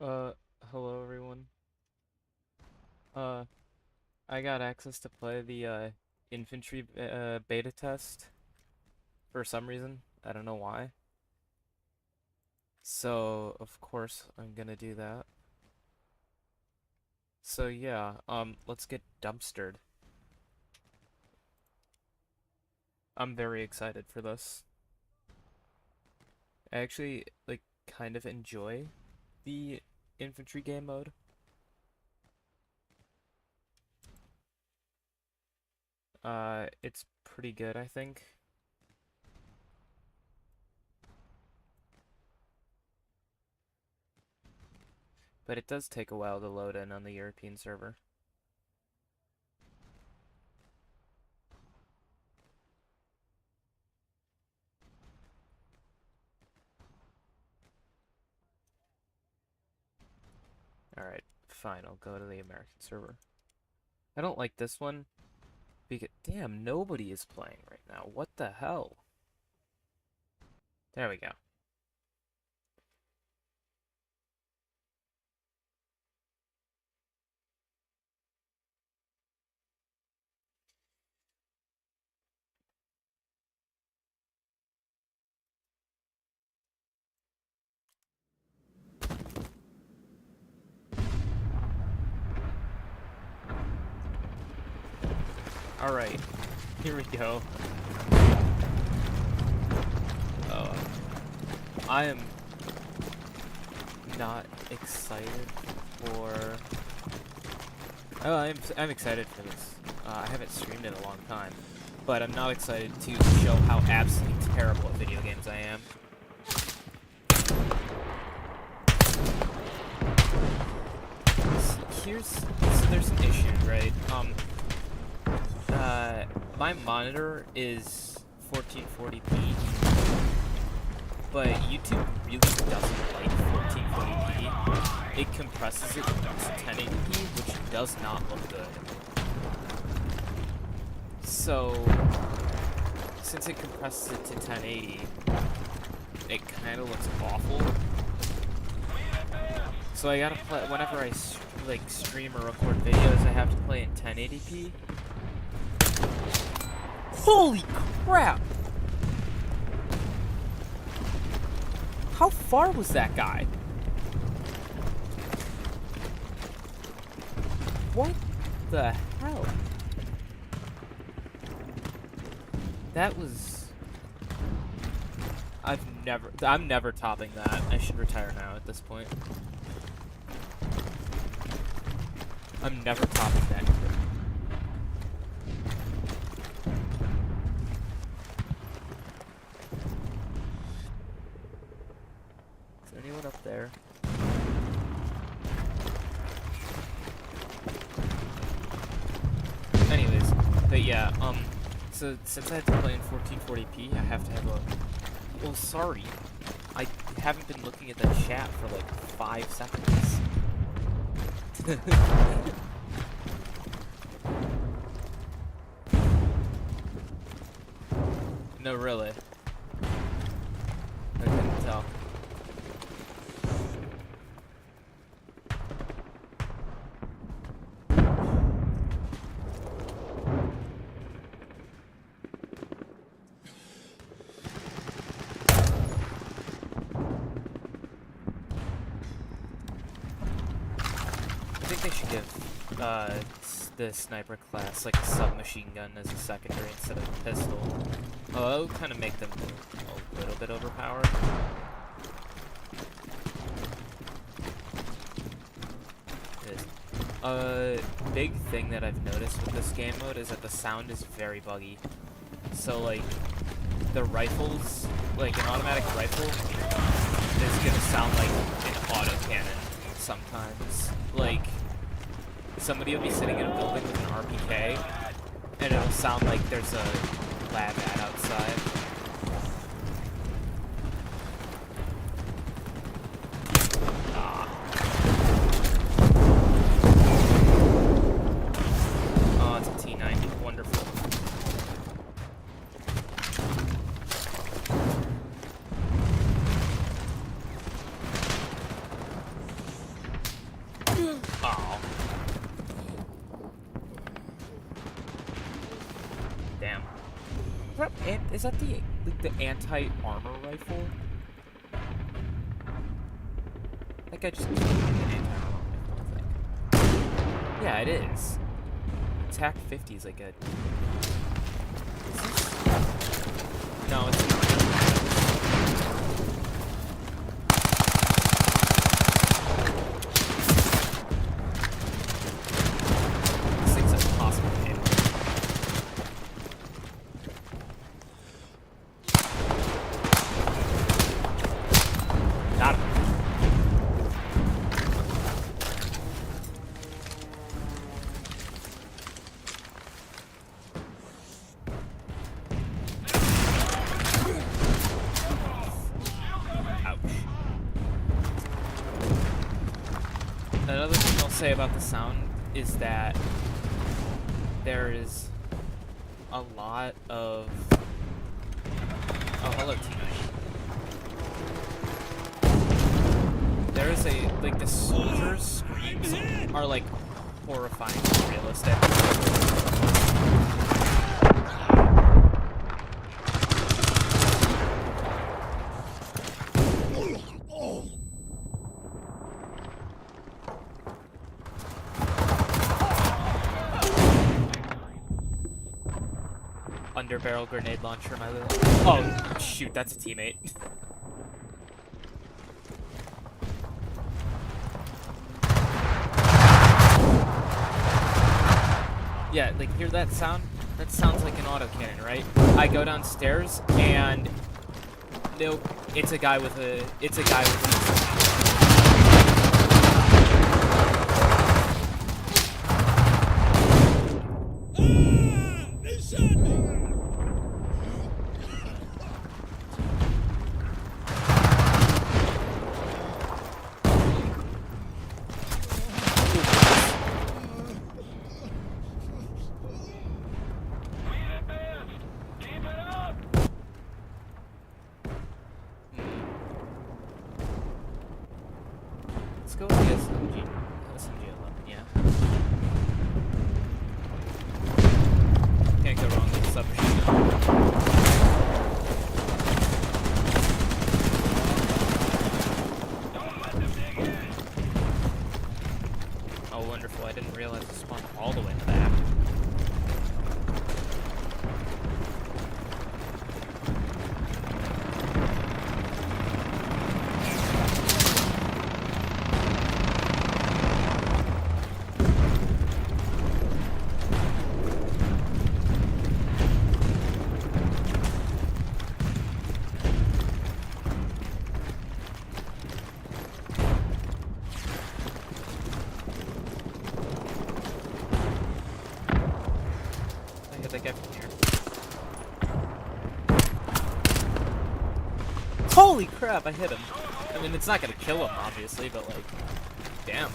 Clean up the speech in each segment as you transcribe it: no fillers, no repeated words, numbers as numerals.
Uh, Hello everyone. Uh, I got access to play the Infantry beta test for some reason. I don't know why. So, of course, I'm gonna do that. So yeah, let's get dumpstered. I'm very excited for this. I actually, like, kind of enjoy the Infantry game mode. It's pretty good, I think. But it does take a while to load in on the European server. Alright, fine, I'll go to the American server. I don't like this one because, damn, nobody is playing right now. What the hell? There we go. Alright, here we go. Oh, I am not excited for... Oh, I'm excited for this. I haven't streamed in a long time, but I'm not excited to show how absolutely terrible at video games I am. So there's an issue, right? My monitor is 1440p, but YouTube really doesn't like 1440p. It compresses it to 1080p, which does not look good. So, since it compresses it to 1080, it kind of looks awful. So I gotta play, whenever I stream or record videos, I have to play in 1080p. Holy crap! How far was that guy? What the hell? That was... I'm never topping that. I should retire now at this point. I'm never topping that. Is there anyone up there? Anyways, but yeah, so since I have to play in 1440p, I have to have a... Well, sorry. I haven't been looking at the chat for like 5 seconds. No, really. I couldn't tell. I think they should give the sniper class like a submachine gun as a secondary instead of a pistol. Oh, that would kind of make them a little bit overpowered. Big thing that I've noticed with this game mode is that the sound is very buggy. So like, the rifles, like an automatic rifle, is gonna sound like an autocannon sometimes. Like, somebody will be sitting in a building with an RPK, and it'll sound like there's a lab ad outside. Ah. Oh, it's a T90. Wonderful. was that the anti-armor rifle? That guy just killed me with an anti-armor rifle, I think. Yeah, it is. Attack 50 is like a... Is this... No, it's not. This thing's impossible to hit. Got him. Another thing I'll say about the sound is that there is a lot of... Oh, hello, teammate. There is a... Like, the soldiers' screams are, like, horrifying and realistic. Underbarrel grenade launcher, my little... Oh, shoot, that's a teammate. Yeah, like, hear that sound? That sounds like an autocannon, right? I go downstairs, and... Nope, it's a guy with a... It's a guy with a... Let's go with the SMG. SMG 11, yeah. Can't go wrong with the submachine gun. Oh, wonderful. I didn't realize it spawned all the way in the back. That guy from here. Holy crap, I hit him. I mean, it's not gonna kill him, obviously, but like, damn.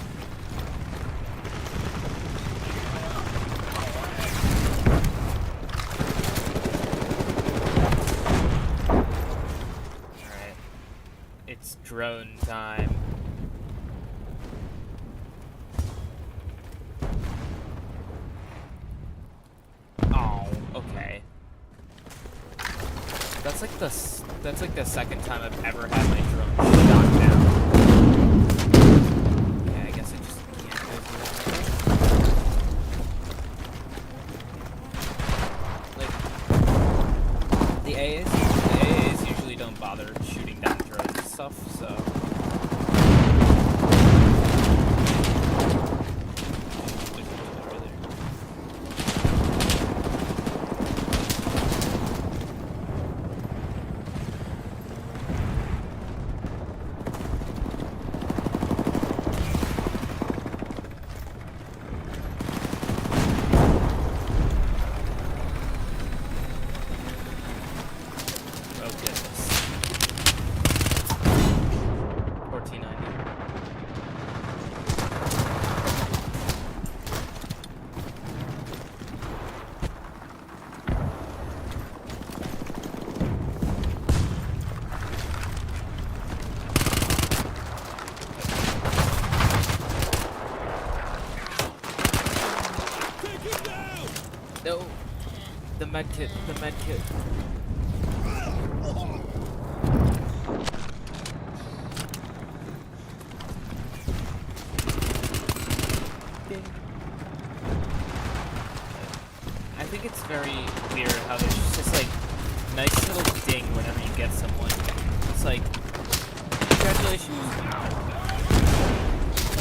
Alright. It's drone time. Okay. That's like the second time I've ever had my drone shot down. Yeah, I guess I just can't go through that. Like the AAs usually don't bother shooting down drones and stuff, so no. The medkit. think it's very weird how there's just like nice little ding whenever you get someone. It's like, congratulations.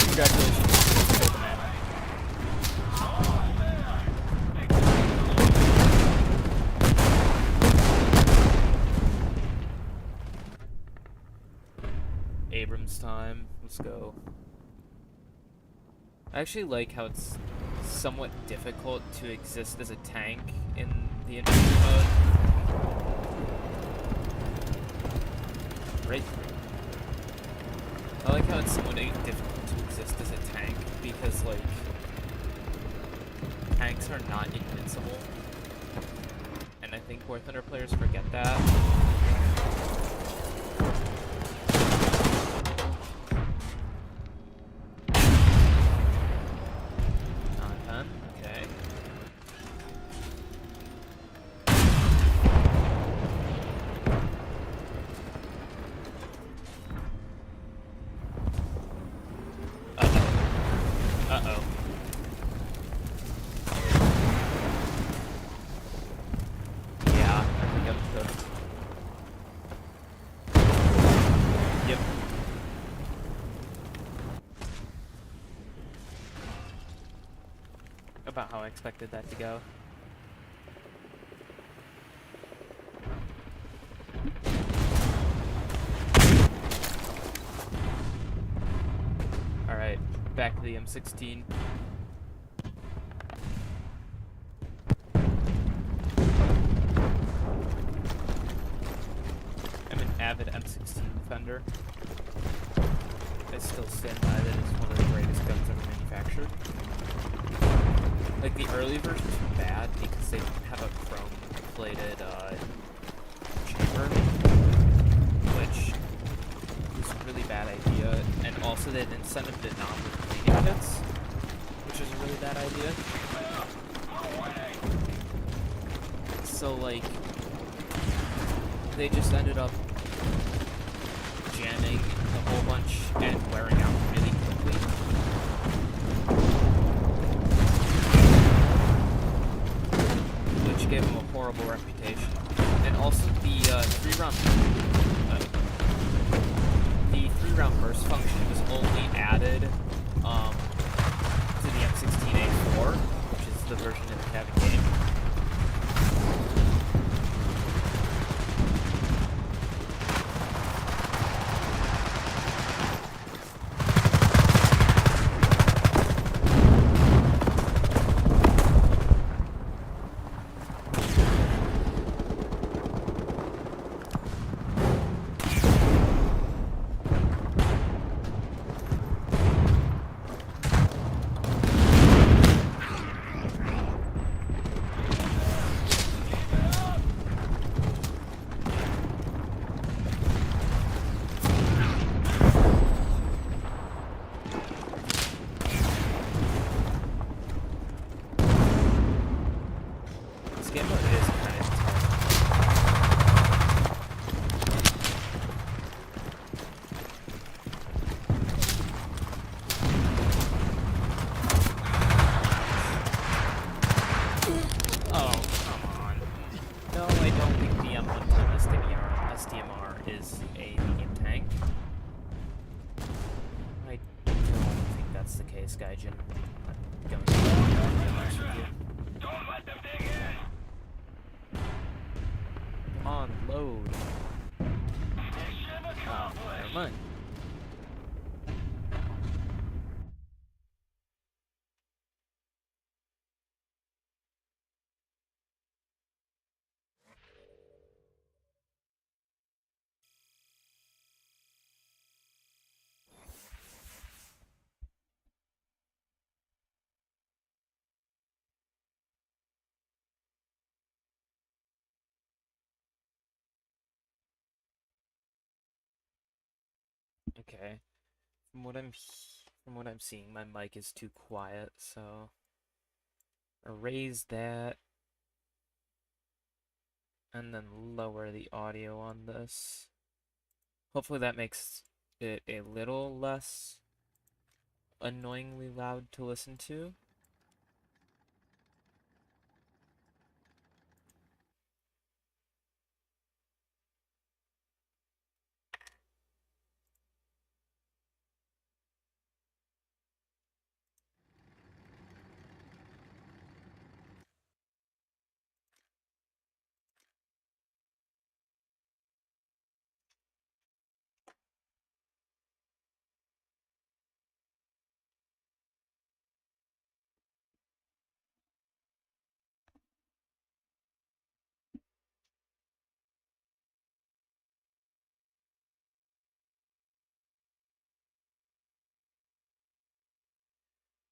Congratulations. Abrams time. Let's go. I actually like how it's somewhat difficult to exist as a tank in the infantry mode. Right. I like how it's somewhat difficult to exist as a tank because, like, tanks are not invincible. And I think War Thunder players forget that. About how I expected that to go. Alright, back to the M16. I'm an avid M16 defender. I still stand by that it's one of the greatest guns ever manufactured. Like, the early versions were bad because they didn't have a chrome-plated chamber, which was a really bad idea, and also they had an incentive to not with bleeding kits, which is a really bad idea. So, like, they just ended up jamming a whole bunch and wearing out really quickly. Gave him a horrible reputation, and also the three-round burst function was only added to the M16A4, which is the version that we have in game. Okay. From what I'm seeing, my mic is too quiet, so erase that and then lower the audio on this. Hopefully that makes it a little less annoyingly loud to listen to.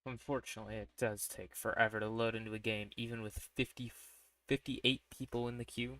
Unfortunately, it does take forever to load into a game, even with 58 people in the queue.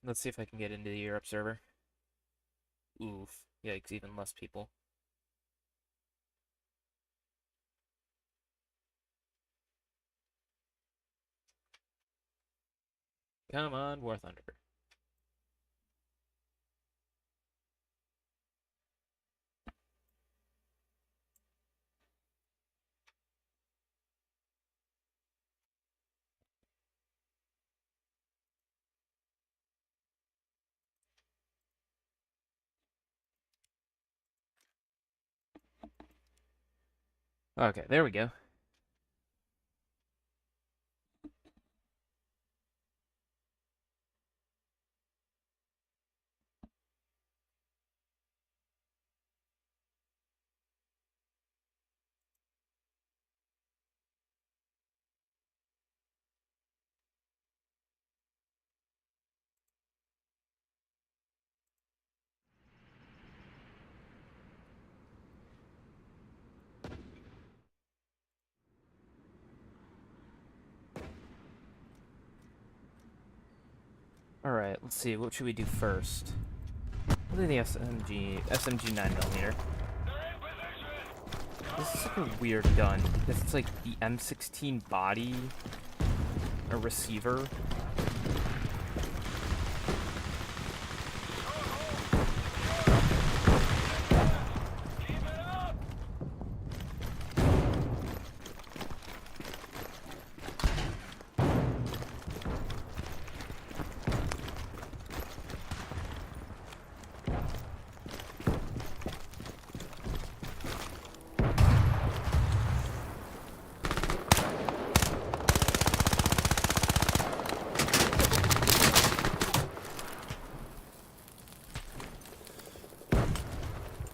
Let's see if I can get into the Europe server. Oof. Yikes, even less people. Come on, War Thunder. Okay, there we go. Alright, let's see, what should we do first? We'll do the SMG 9mm. This is like a weird gun, because it's like the M16 body, a receiver.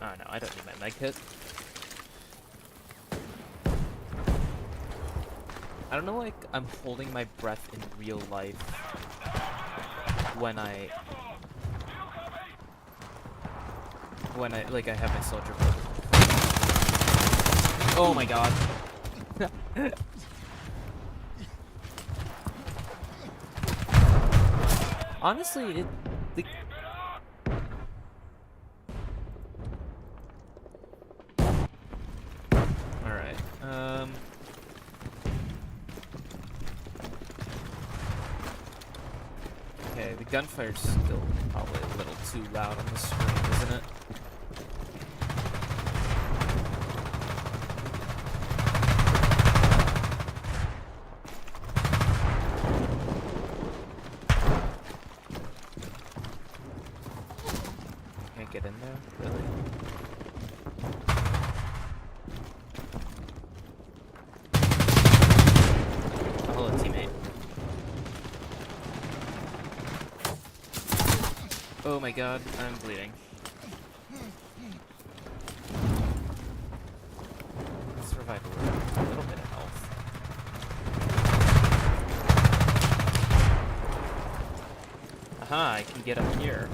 Oh no, I don't need my med kit. I don't know, like, I'm holding my breath in real life when I, like, I have my soldier mode. Oh my god. Honestly, Alright, okay, the gunfire's still probably a little too loud on the screen, isn't it? Can't get in there, really? Hello, teammate. Oh my god, I'm bleeding. Let's revive a little bit of health. Aha, I can get up here.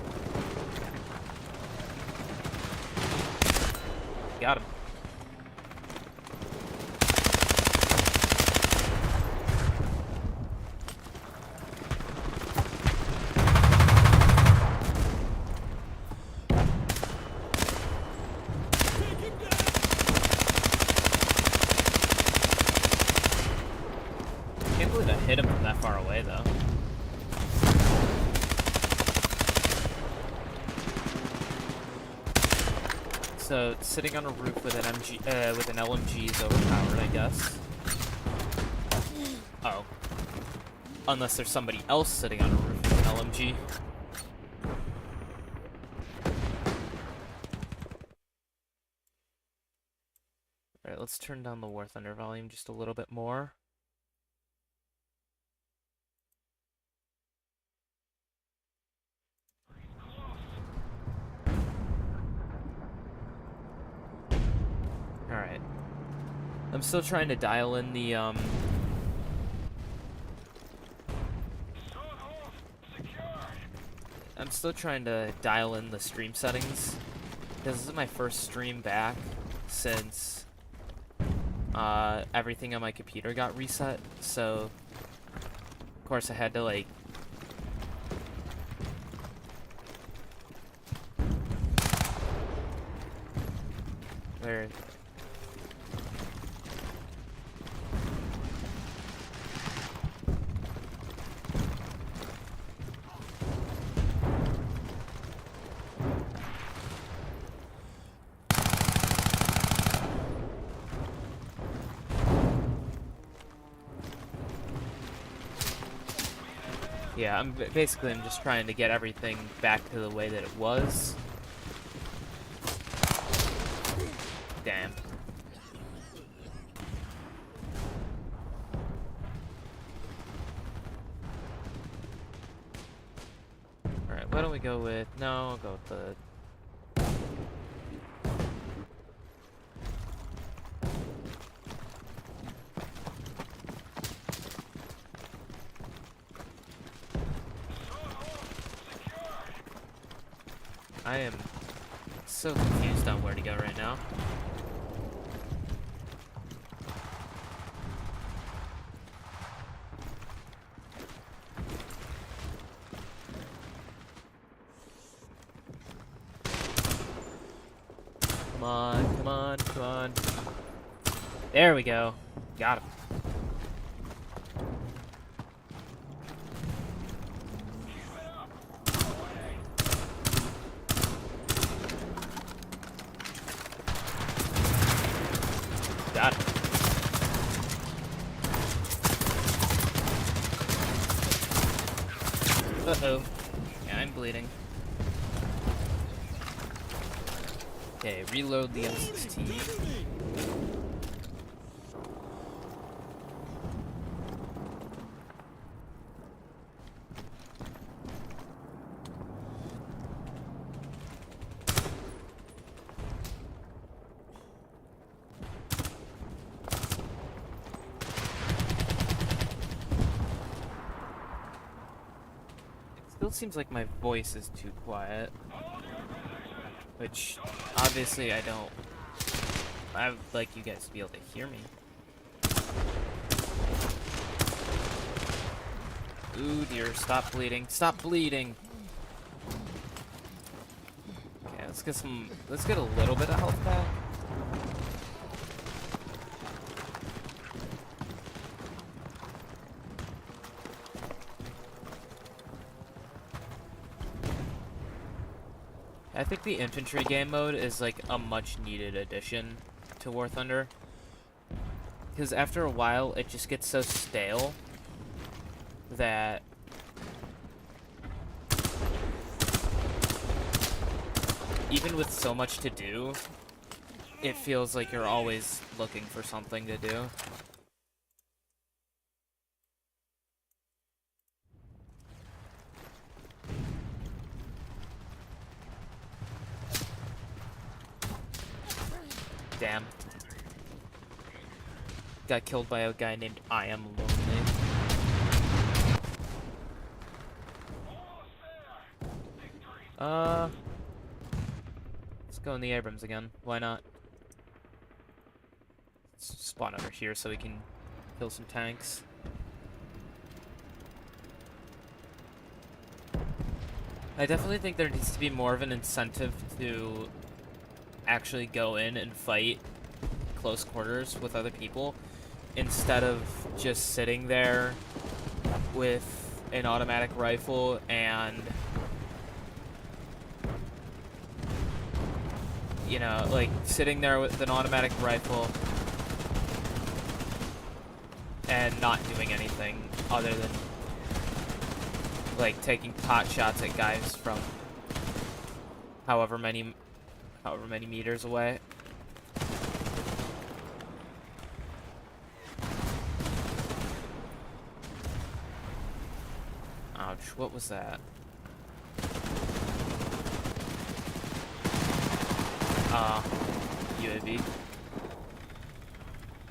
Got him. Can't believe I hit him from that far away, though. So sitting on a roof with an LMG is overpowered, I guess. Oh, unless there's somebody else sitting on a roof with an LMG. Alright, let's turn down the War Thunder volume just a little bit more. Alright. I'm still trying to dial in the, I'm still trying to dial in the stream settings, because this is my first stream back since everything on my computer got reset, so of course I had to like where yeah, I'm just trying to get everything back to the way that it was. Damn. Alright, why don't we go with... No, I'll go with the... I am so confused on where to go right now. Come on, come on, come on. There we go. Got him. Got it. Uh-oh. Yeah, I'm bleeding. Okay, reload the M16. Still seems like my voice is too quiet, which obviously I don't. I would like you guys to be able to hear me. Ooh dear, stop bleeding. Stop bleeding. Okay, let's get a little bit of health back. I think the infantry game mode is like a much needed addition to War Thunder, because after a while it just gets so stale that even with so much to do, it feels like you're always looking for something to do. Damn. Got killed by a guy named I Am Lonely. Let's go in the Abrams again. Why not? Let's spawn over here so we can kill some tanks. I definitely think there needs to be more of an incentive to actually go in and fight close quarters with other people instead of just sitting there with an automatic rifle and, you know, like sitting there with an automatic rifle and not doing anything other than like taking pot shots at guys from however many meters away. Ouch, what was that? UAV.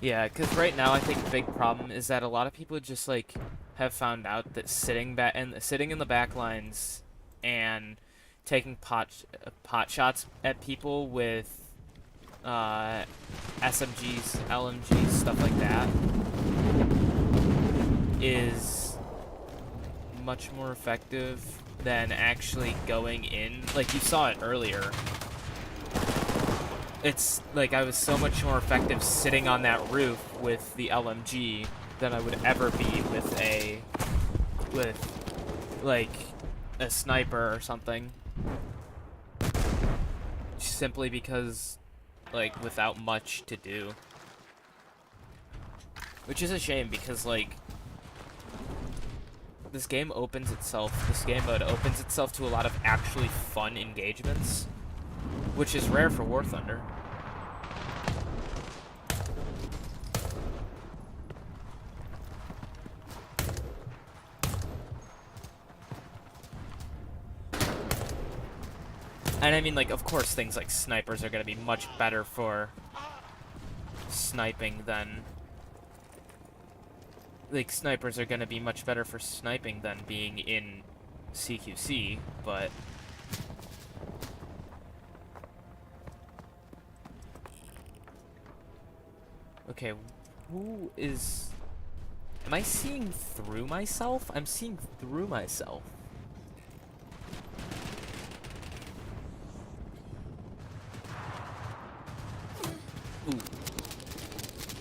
Yeah, because right now I think the big problem is that a lot of people just like have found out that sitting in the back lines and taking pot shots at people with SMGs, LMGs, stuff like that is much more effective than actually going in. Like you saw it earlier. It's like I was so much more effective sitting on that roof with the LMG than I would ever be with like a sniper or something. Simply because like without much to do. Which is a shame because like this game mode opens itself to a lot of actually fun engagements, which is rare for War Thunder. And I mean, like, of course things like snipers are going to be much better for sniping than... Like, snipers are going to be much better for sniping than being in CQC, but... Okay, who is... Am I seeing through myself? I'm seeing through myself. Ooh.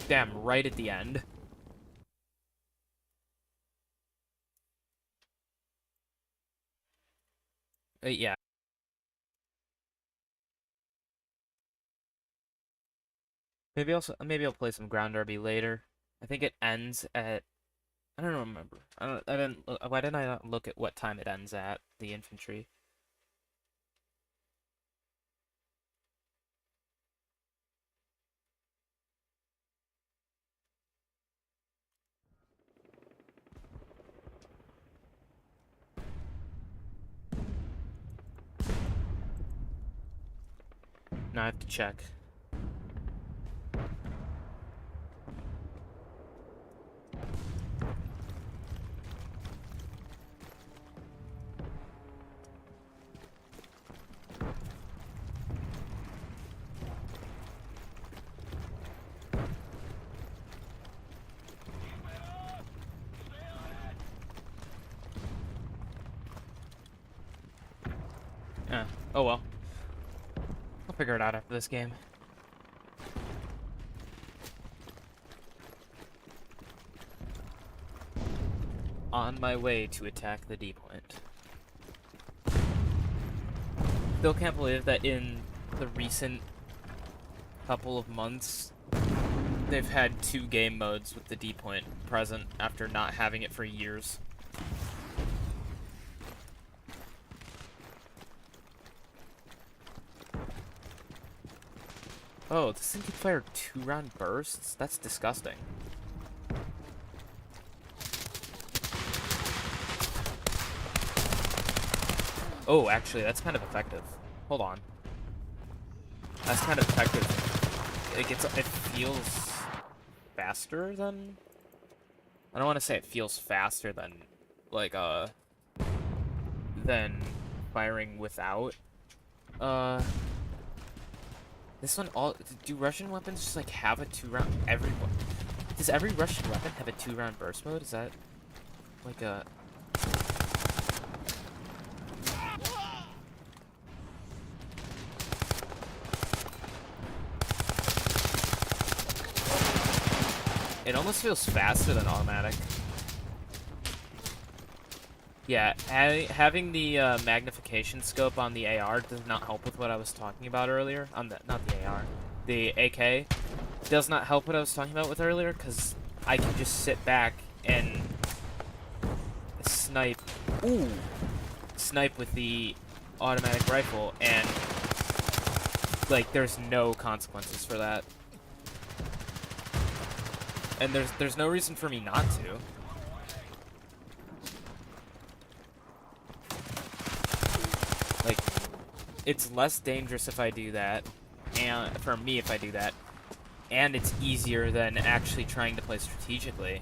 Damn, right at the end. Yeah. Maybe I'll play some ground derby later. I think it ends at... I don't remember. Why didn't I not look at what time it ends at, the infantry? Now I have to check. Oh well. I'll figure it out after this game. On my way to attack the D point. Still can't believe that in the recent couple of months, they've had 2 game modes with the D point present after not having it for years. Oh, this thing can fire 2-round bursts? That's disgusting. Oh, actually, that's kind of effective. Hold on. That's kind of effective. It feels faster than... I don't want to say it feels faster than, like, than firing without. This one, do Russian weapons just, like, have a 2-round... Does every Russian weapon have a 2-round burst mode? Is that, like, a... It almost feels faster than automatic. Yeah, having the magnification scope on the AR does not help with what I was talking about earlier. Not the AR. The AK does not help what I was talking about with earlier, because I can just sit back and snipe. Ooh! Snipe with the automatic rifle, and, like, there's no consequences for that. And there's no reason for me not to. it's less dangerous if I do that, and for me if I do that, and it's easier than actually trying to play strategically.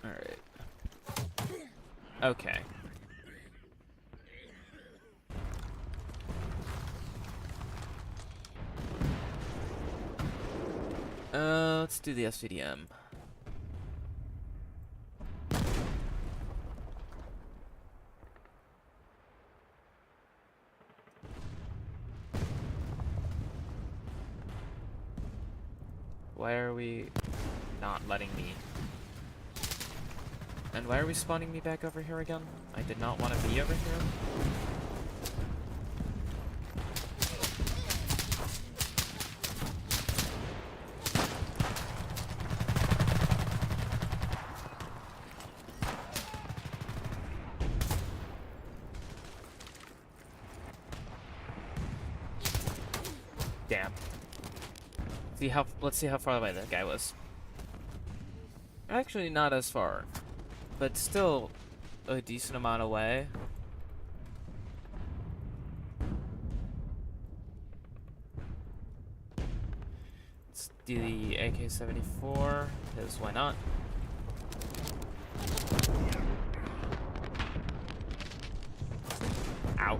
Alright. Okay. Let's do the SVDM. Why are we not letting me? And why are we spawning me back over here again? I did not want to be over here. Damn. Let's see how far away that guy was. Actually, not as far, but still a decent amount away. Let's do the AK-74, because why not? Ouch.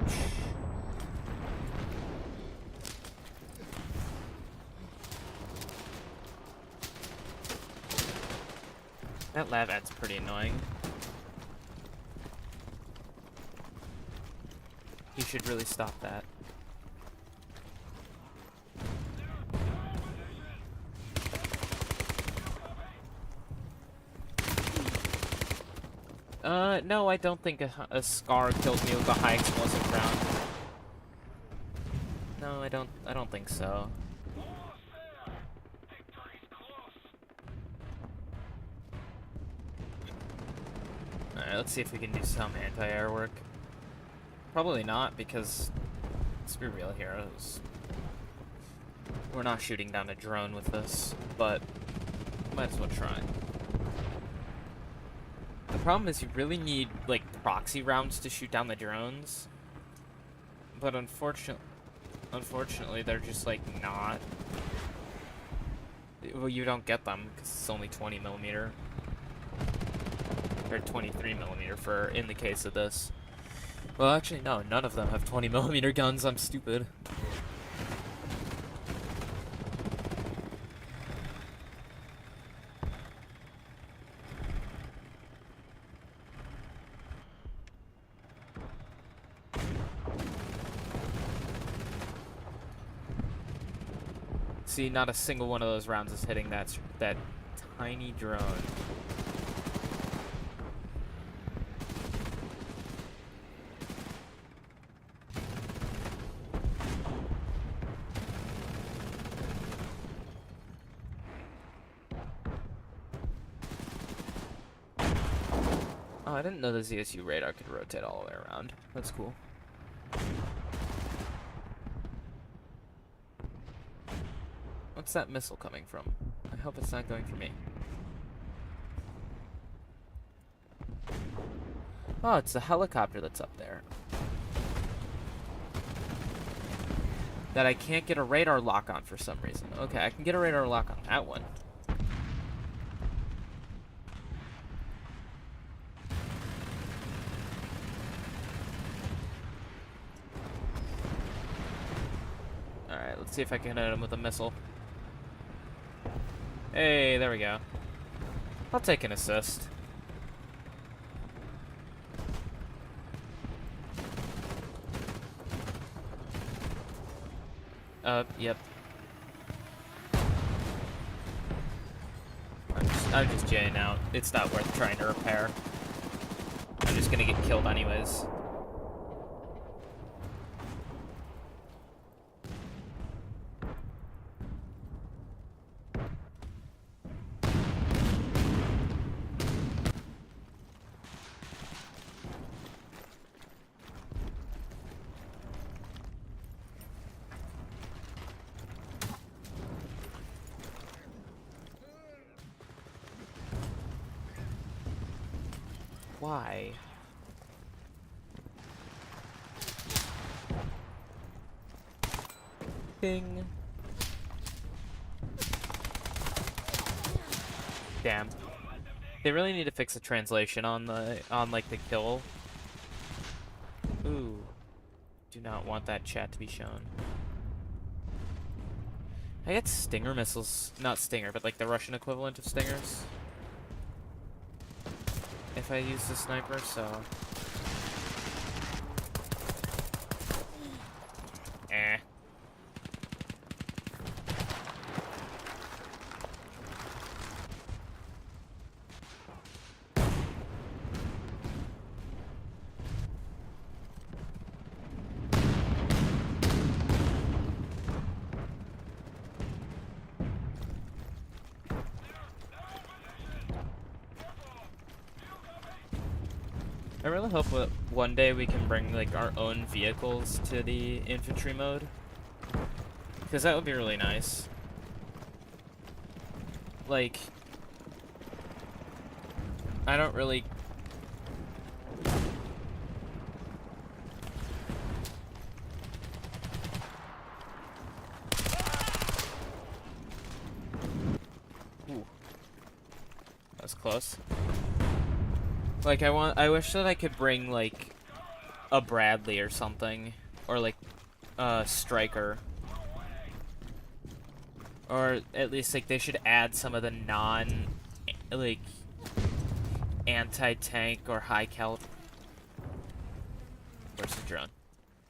That lab ad's pretty annoying. You should really stop that. No, I don't think a SCAR killed me with a high explosive round. No, I don't think so. Alright, let's see if we can do some anti-air work. Probably not, because, let's be real here, we're not shooting down a drone with this, but might as well try. The problem is you really need, like, proxy rounds to shoot down the drones, but unfortunately they're just, like, not. Well, you don't get them, because it's only 20mm. Or 23mm for in the case of this. Well, actually, no, none of them have 20mm guns. I'm stupid. See, not a single one of those rounds is hitting that tiny drone. Oh, I didn't know the ZSU radar could rotate all the way around. That's cool. What's that missile coming from? I hope it's not going for me. Oh, it's a helicopter that's up there. That I can't get a radar lock on for some reason. Okay, I can get a radar lock on that one. Alright, let's see if I can hit him with a missile. Hey, there we go. I'll take an assist. Yep. I'm just jaying out. It's not worth trying to repair. I'm just gonna get killed anyways. Why? Bing. Damn. They really need to fix the translation on like the kill. Ooh. Do not want that chat to be shown. I get Stinger missiles, not Stinger, but like the Russian equivalent of Stingers. If I use the sniper, so. Eh. I really hope that one day we can bring like our own vehicles to the infantry mode, because that would be really nice. Like, I don't really. Ooh, that was close. Like, I wish that I could bring, like, a Bradley or something. Or, like, a Striker. Or, at least, like, they should add some of the like, anti-tank or high-caliber... Where's the drone?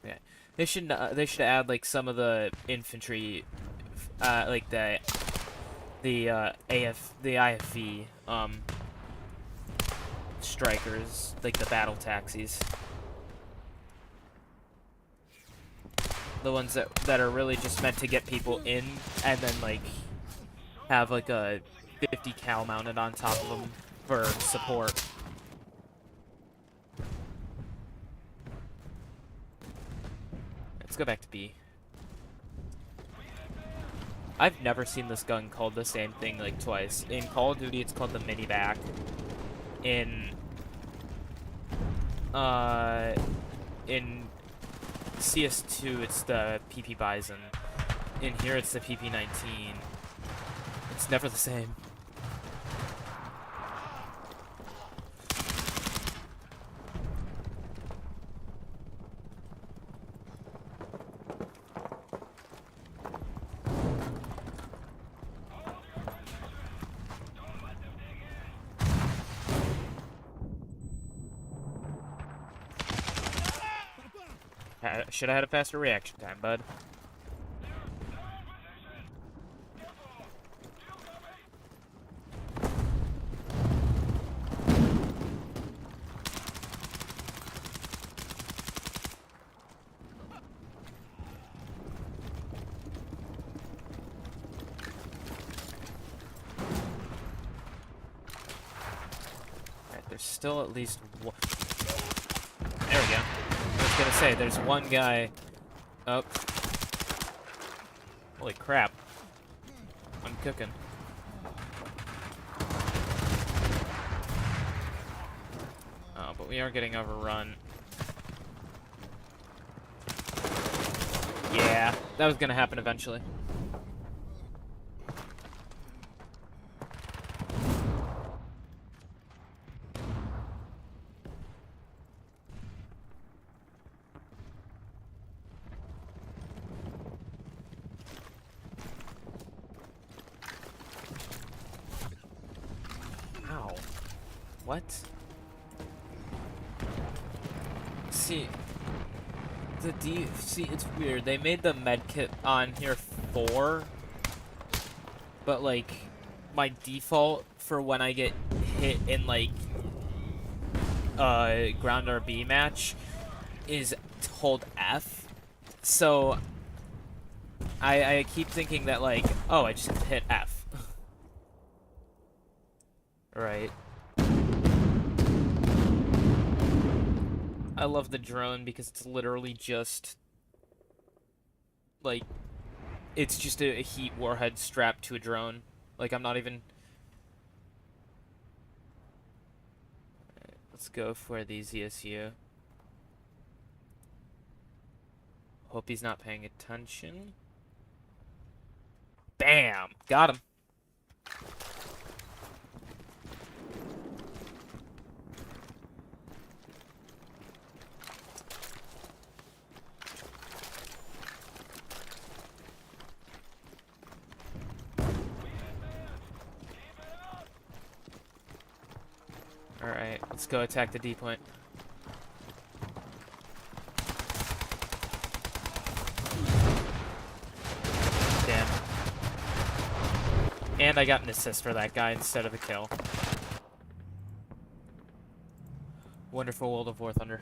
Okay. They should add, like, some of the infantry, like, the IFV, Strikers, like the battle taxis. The ones that are really just meant to get people in, and then like have like a 50 cal mounted on top of them for support. Let's go back to B. I've never seen this gun called the same thing like twice. In Call of Duty, it's called the mini back. In CS2, it's the PP Bison. In here, it's the PP-19. It's never the same. Should have had a faster reaction time, bud. Alright, there's still at least one. There we go. I was gonna say, there's one guy. Oh. Holy crap. I'm cooking. Oh, but we are getting overrun. Yeah, that was gonna happen eventually. Ow. What? See, it's weird. They made the medkit on here 4, but like my default for when I get hit in like ground RB match is to hold F. So I keep thinking that like, oh, I just hit F. Right. I love the drone because it's literally just like, it's just a heat warhead strapped to a drone. Like, I'm not even... Let's go for the ZSU. Hope he's not paying attention. Bam! Got him. Alright, let's go attack the D point. Damn. And I got an assist for that guy instead of a kill. Wonderful World of War Thunder.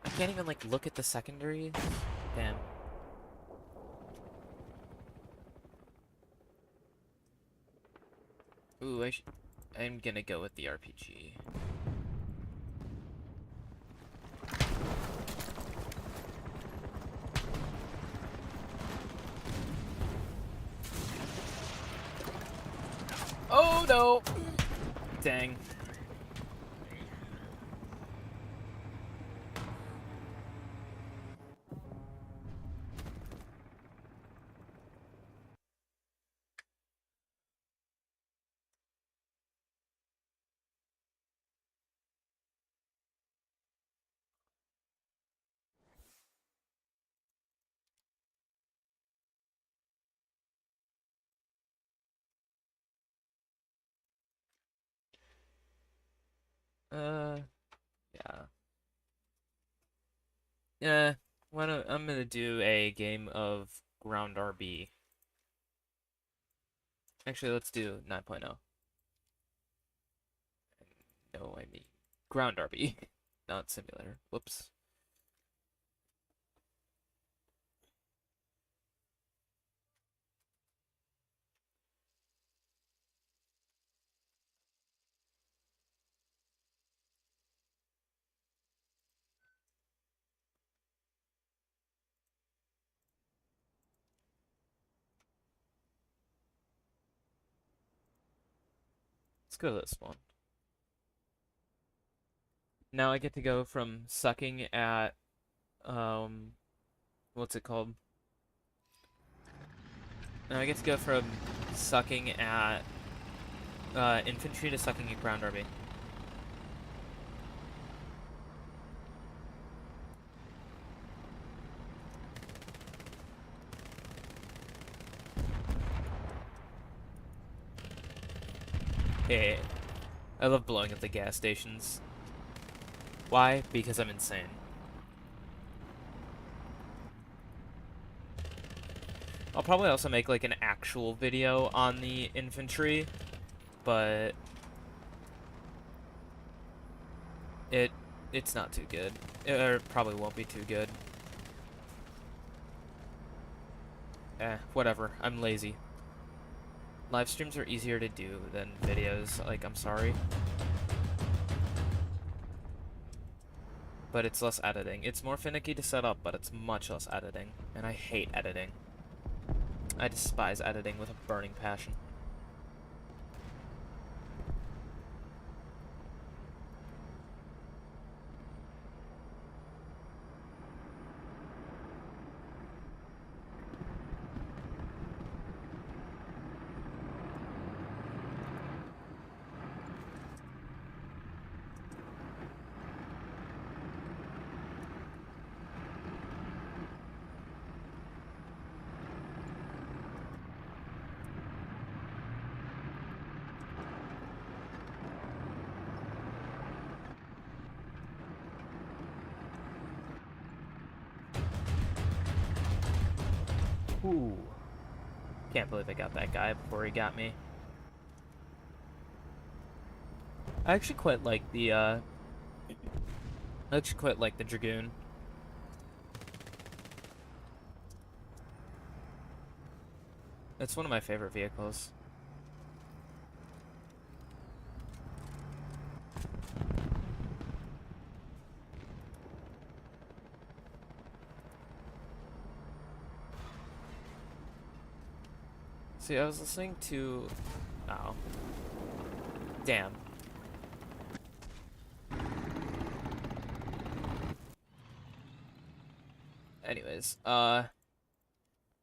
I can't even, like, look at the secondary. Damn. Ooh, I'm gonna go with the RPG. Oh no! Dang. Yeah. Yeah, I'm gonna do a game of ground RB. Actually, let's do 9.0. No, I mean ground RB, not simulator. Whoops. Let's go to this one. Now I get to go from sucking at, what's it called? Now I get to go from sucking at, infantry to sucking at ground RB. Hey, I love blowing up the gas stations. Why? Because I'm insane. I'll probably also make like an actual video on the infantry, but it's not too good. It probably won't be too good. Whatever. I'm lazy. Live streams are easier to do than videos. Like, I'm sorry. But it's less editing. It's more finicky to set up, but it's much less editing. And I hate editing. I despise editing with a burning passion. Ooh. Can't believe I got that guy before he got me. I actually quite like the, Dragoon. It's one of my favorite vehicles. See, I was listening to... Oh. Damn. Anyways, I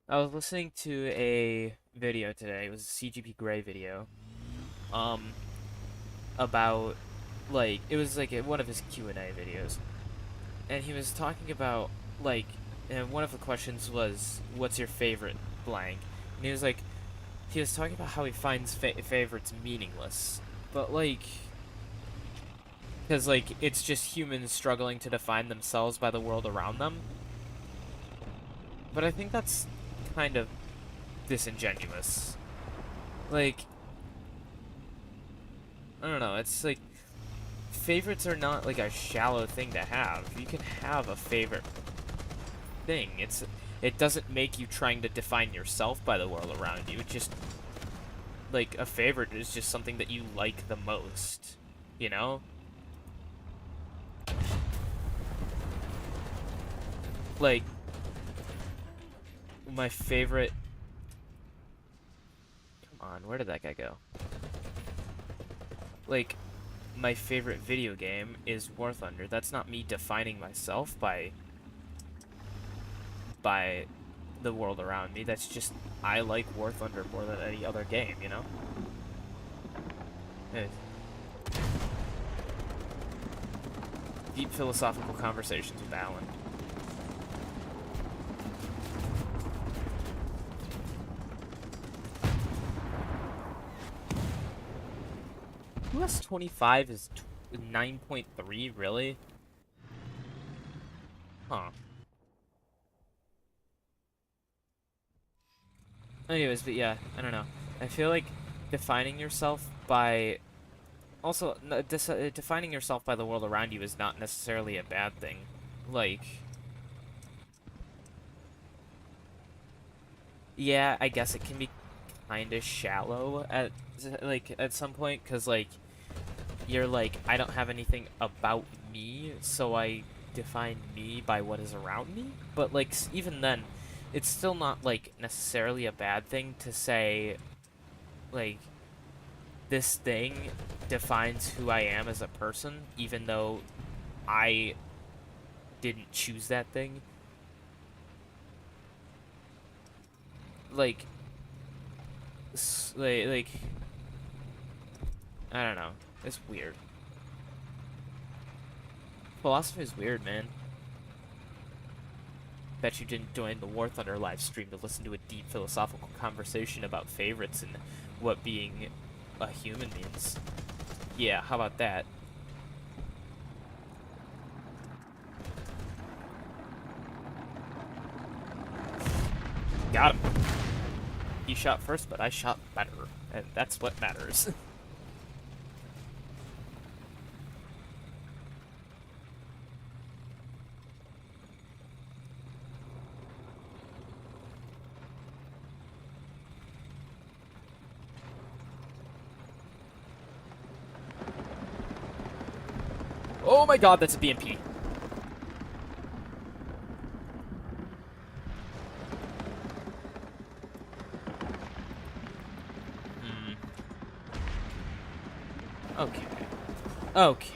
was listening to a video today. It was a CGP Grey video. Um, about, like, it was like one of his Q&A videos. And he was talking about, like, and one of the questions was, what's your favorite blank? And he was talking about how he finds favorites meaningless. But, like, because, like, it's just humans struggling to define themselves by the world around them. But I think that's kind of disingenuous. Like, I don't know, it's like, favorites are not like a shallow thing to have. You can have a favorite thing. It doesn't make you trying to define yourself by the world around you. It just, like, a favorite is just something that you like the most, you know? Like, my favorite... Come on, where did that guy go? Like, my favorite video game is War Thunder. That's not me defining myself by the world around me. That's just, I like War Thunder more than any other game, you know? Eh. Deep philosophical conversations with Alan. US 25 is 9.3, really? Huh. Anyways, but yeah, I don't know. I feel like defining yourself by... Also, defining yourself by the world around you is not necessarily a bad thing. Like... Yeah, I guess it can be kind of shallow at some point, because, like, you're like, I don't have anything about me, so I define me by what is around me. But, like, even then, it's still not, like, necessarily a bad thing to say, like, this thing defines who I am as a person, even though I didn't choose that thing. Like, like, I don't know. It's weird. Philosophy is weird, man. Bet you didn't join the War Thunder live stream to listen to a deep philosophical conversation about favorites and what being a human means. Yeah, how about that? Got him. He shot first, but I shot better. And that's what matters. Oh my god, that's a BMP. Hmm. Okay. Okay.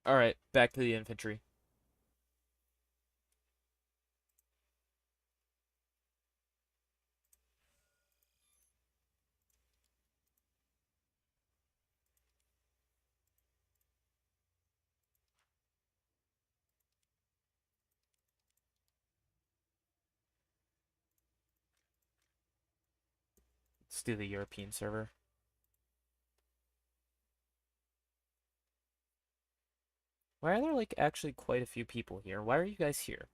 Alright, back to the infantry. Let's do the European server. Why are there, like, actually quite a few people here? Why are you guys here?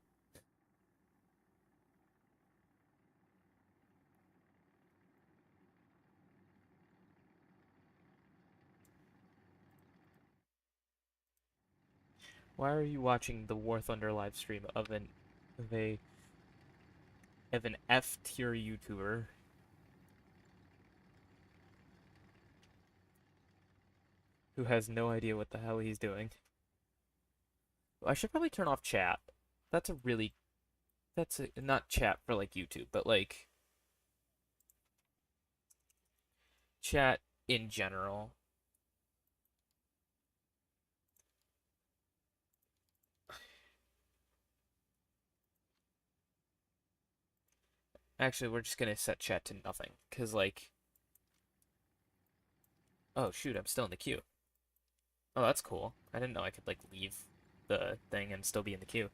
Why are you watching the War Thunder live stream of a of an F tier YouTuber who has no idea what the hell he's doing? I should probably turn off chat. That's a really not chat for like YouTube, but like chat in general. Actually, we're just gonna set chat to nothing, cause like, oh shoot, I'm still in the queue. Oh, that's cool. I didn't know I could like leave the thing and still be in the queue.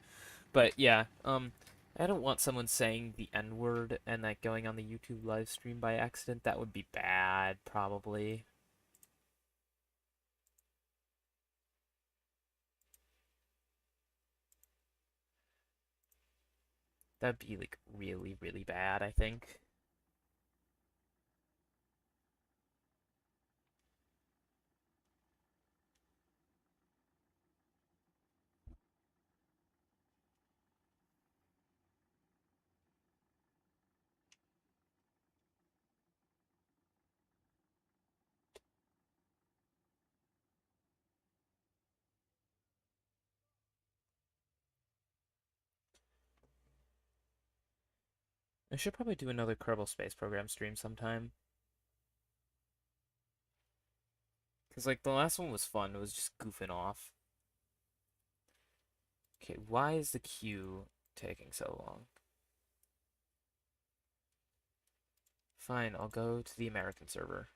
But yeah, I don't want someone saying the N word and like going on the YouTube live stream by accident. That would be bad, probably. That'd be like really, really bad, I think. I should probably do another Kerbal Space Program stream sometime. Because, like, the last one was fun. It was just goofing off. Okay, why is the queue taking so long? Fine, I'll go to the American server.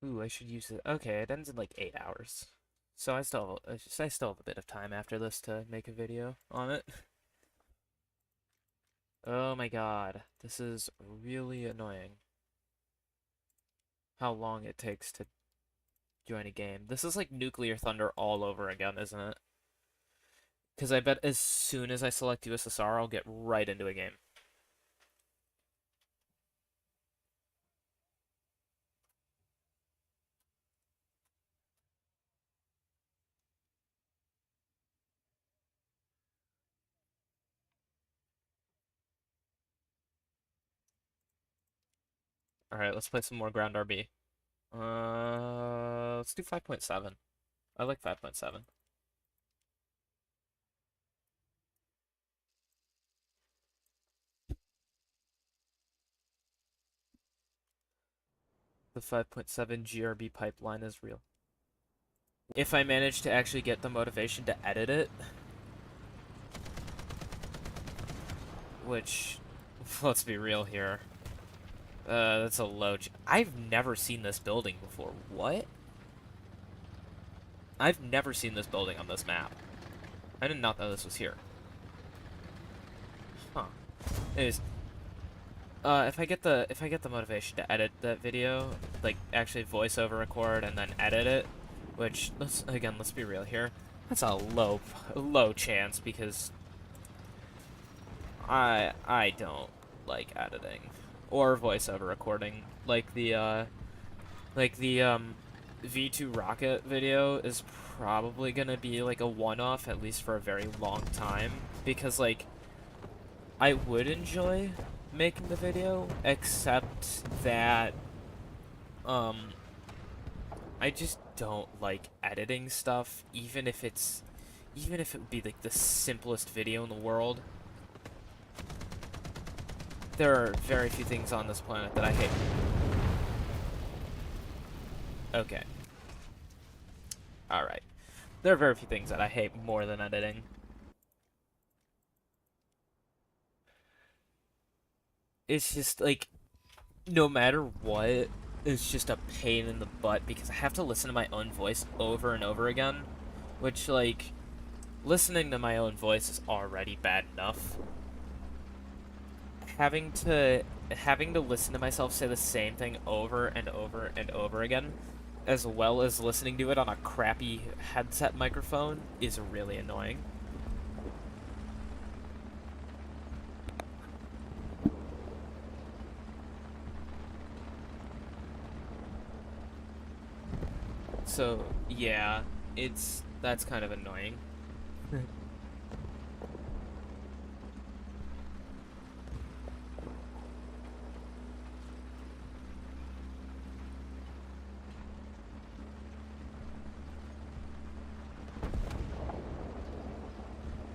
Ooh, I should use it. Okay, it ends in like 8 hours. So I still have a bit of time after this to make a video on it. Oh my god, this is really annoying. How long it takes to join a game. This is like Nuclear Thunder all over again, isn't it? Because I bet as soon as I select USSR, I'll get right into a game. Alright, let's play some more Ground RB. Let's do 5.7. I like 5.7. The 5.7 GRB pipeline is real. If I manage to actually get the motivation to edit it, which, let's be real here, that's a low. I've never seen this building before. What? I've never seen this building on this map. I did not know this was here. Huh. Anyways, if I get the motivation to edit that video, like actually voiceover record and then edit it, which let's be real here, that's a low chance because I don't like editing or voiceover recording. Like the V2 rocket video is probably gonna be like a one-off at least for a very long time because like I would enjoy making the video, except that I just don't like editing stuff, even if it would be like the simplest video in the world. There are very few things on this planet that I hate. Okay. Alright. There are very few things that I hate more than editing. it's just like no matter what, it's just a pain in the butt because I have to listen to my own voice over and over again, which like listening to my own voice is already bad enough. Having to listen to myself say the same thing over and over and over again, as well as listening to it on a crappy headset microphone, is really annoying. So, yeah, that's kind of annoying.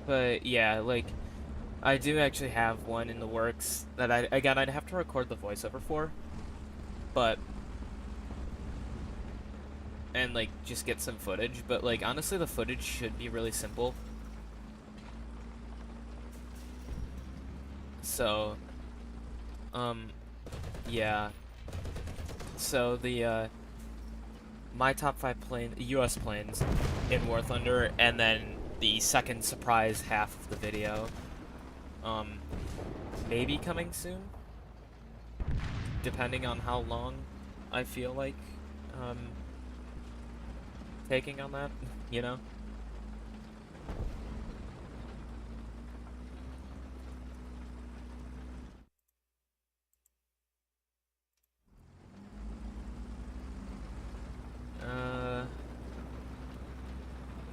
But yeah, like I do actually have one in the works that I'd have to record the voiceover for, but and like just get some footage, but like honestly the footage should be really simple. So yeah. So the my top 5 US planes in War Thunder, and then the second surprise half of the video maybe coming soon, depending on how long I feel like taking on that, you know?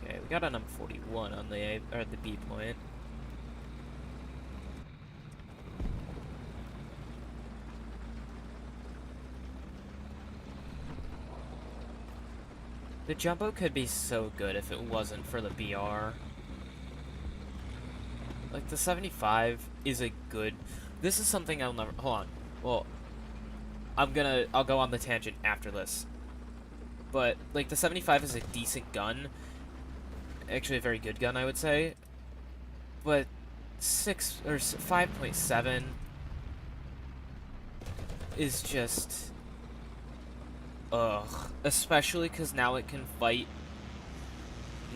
Okay, we got an M41 on the A, or the B point. The jumbo could be so good if it wasn't for the BR. Like, the 75 is a good... This is something I'll never... Hold on. Well, I'll go on the tangent after this. But, like, the 75 is a decent gun. Actually, a very good gun, I would say. But 5.7 is just... Ugh. Especially because now it can fight...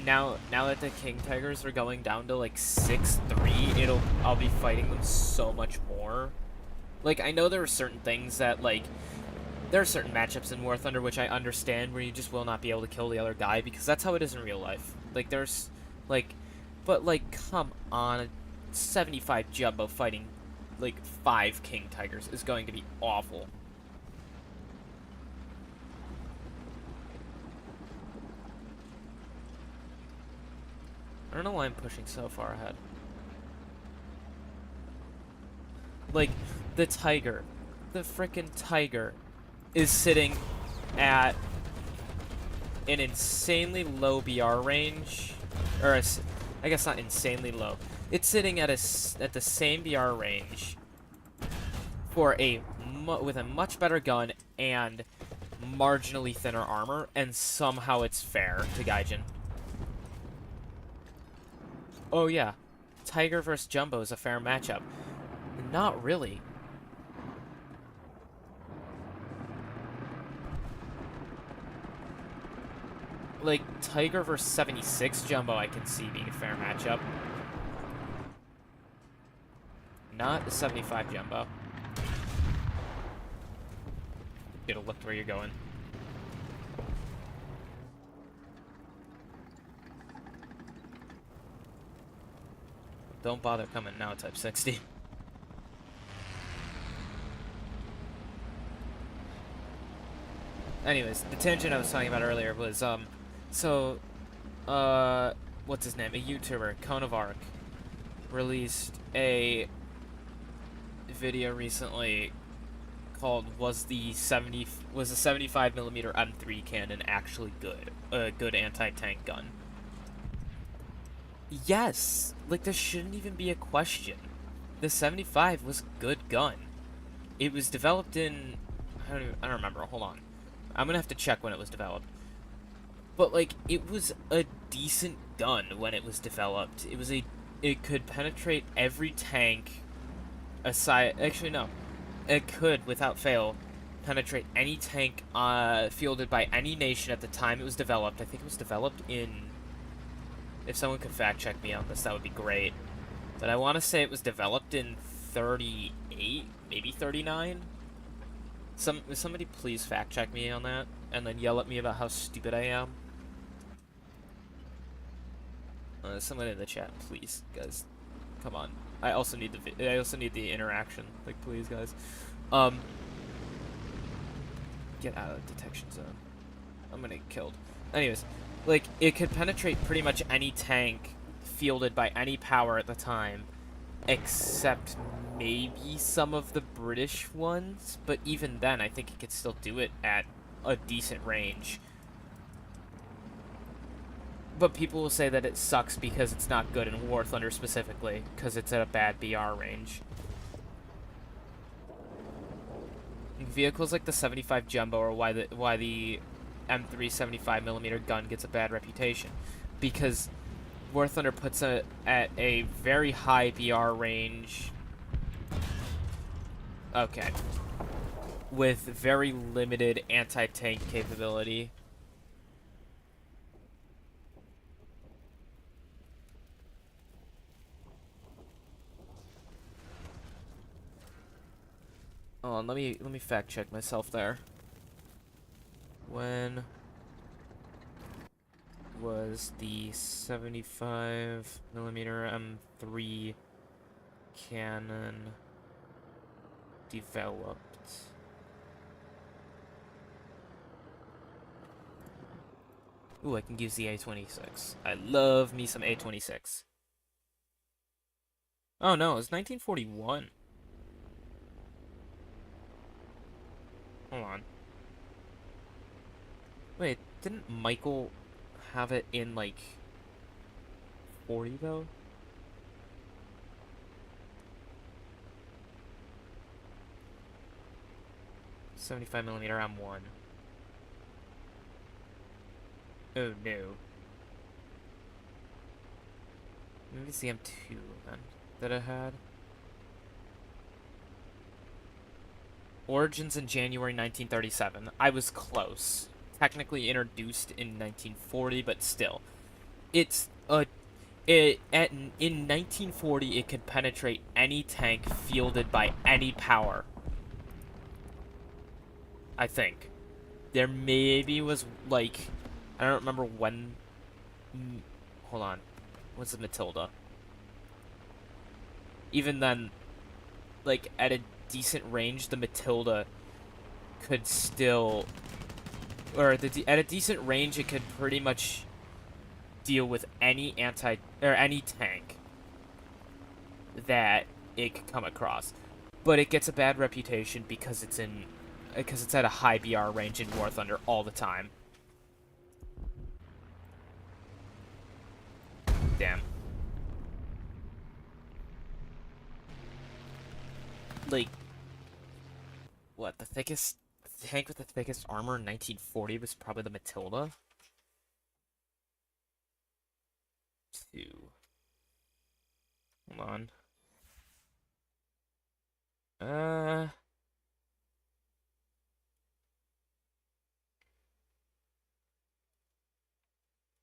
Now that the King Tigers are going down to, like, 6-3, I'll be fighting them so much more. Like, I know there are certain things that, like... There are certain matchups in War Thunder which I understand where you just will not be able to kill the other guy, because that's how it is in real life. Like, there's... Like... But, like, come on. A 75 jumbo fighting, like, 5 King Tigers is going to be awful. I don't know why I'm pushing so far ahead. Like, the Tiger. The frickin' Tiger is sitting at an insanely low BR range. Or, I guess not insanely low. It's sitting at the same BR range for with a much better gun and marginally thinner armor, and somehow it's fair to Gaijin. Oh yeah, Tiger versus Jumbo is a fair matchup. Not really. Like, Tiger versus 76 Jumbo I can see being a fair matchup. Not the 75 Jumbo. It'll look where you're going. Don't bother coming now, type 60. Anyways, the tangent I was talking about earlier was, what's his name? A YouTuber, Conavark, released a video recently called "Was the 75mm M3 cannon actually good? A good anti-tank gun?" Yes, like this shouldn't even be a question. The 75 was a good gun. It was developed in I don't remember. Hold on, I'm gonna have to check when it was developed. But like, it was a decent gun when it was developed. It could penetrate every tank. Actually no, It could, without fail, penetrate any tank fielded by any nation at the time it was developed. I think it was developed in... If someone could fact check me on this, that would be great. But I want to say it was developed in 38, maybe 39? Somebody please fact check me on that, and then yell at me about how stupid I am. Someone in the chat, please, guys. Come on. I also need the interaction. Like, please, guys. Get out of detection zone. I'm gonna get killed. Anyways, like, it could penetrate pretty much any tank fielded by any power at the time, except maybe some of the British ones, but even then, I think it could still do it at a decent range. But people will say that it sucks because it's not good in War Thunder specifically, because it's at a bad BR range. Vehicles like the 75 Jumbo are why the M3 75mm gun gets a bad reputation, because War Thunder puts it at a very high BR range. Okay. With very limited anti-tank capability. Oh, let me fact check myself there. When was the 75mm M3 cannon developed? Ooh, I can use the A26. I love me some A26. Oh no, it's 1941. Hold on. Wait, didn't Michael have it in, like, 40, though? .75mm M1. Oh, no. Maybe it's the M2, then, that I had. Origins in January 1937. I was close. Technically introduced in 1940, but still. It's in 1940 it could penetrate any tank fielded by any power. I think. There maybe was, like, I don't remember when. Hold on. What's the Matilda? Even then, like, at a decent range, the Matilda could still, or at a decent range, it could pretty much deal with any any tank that it could come across. But it gets a bad reputation because it's at a high BR range in War Thunder all the time. Damn. Like, what, the tank with the thickest armor in 1940 was probably the Matilda? 2. Hold on.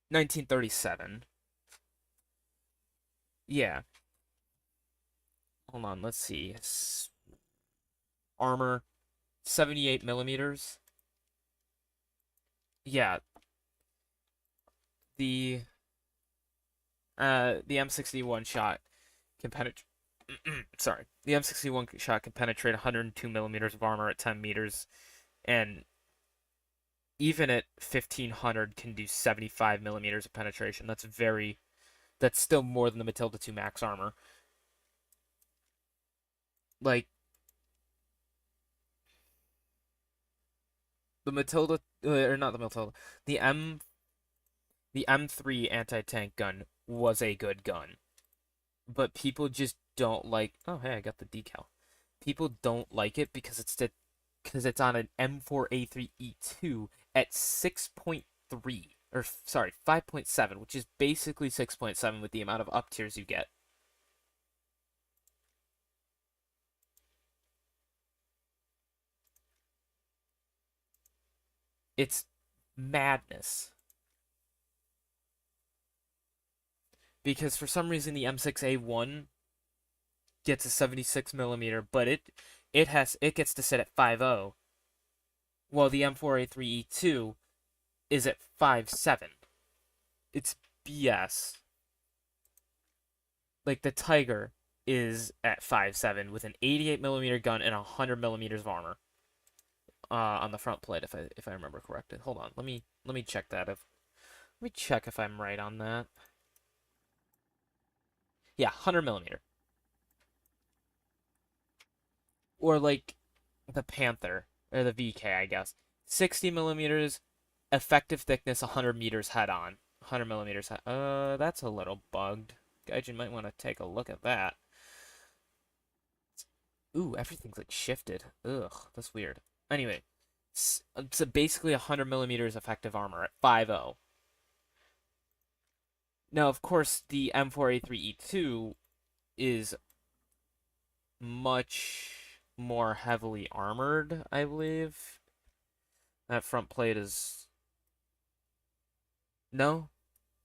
1937. Yeah. Hold on, let's see. Armor, 78mm. Yeah. The M61 shot can penetrate. Sorry, the M61 shot can penetrate 102mm of armor at 10 meters, and even at 1500 can do 75mm of penetration. That's still more than the Matilda 2 max armor. Like, the Matilda, or not the Matilda, the M3 anti-tank gun was a good gun, but people just don't like. Oh, hey, I got the decal. People don't like it because it's on an M4A3E2 at 6.3, or sorry, 5.7, which is basically 6.7 with the amount of up tiers you get. It's madness. Because for some reason the M6A1 gets a 76 millimeter, but it gets to sit at 5.0, while the M4A3E2 is at 5.7. It's BS. Like the Tiger is at 5.7 with an 88 millimeter gun and 100 millimeters of armor on the front plate, if I remember correctly. Hold on, let me check that. Let me check if I'm right on that. Yeah, 100 millimeter. Or like the Panther or the VK, I guess. 60 millimeters, effective thickness 100 meters head on. 100 millimeters head. That's a little bugged. Gaijin might want to take a look at that. Ooh, everything's like shifted. Ugh, that's weird. Anyway, so basically 100 millimeters effective armor at 5.0. Now, of course, the M4A3E2 is much more heavily armored, I believe. That front plate is... No,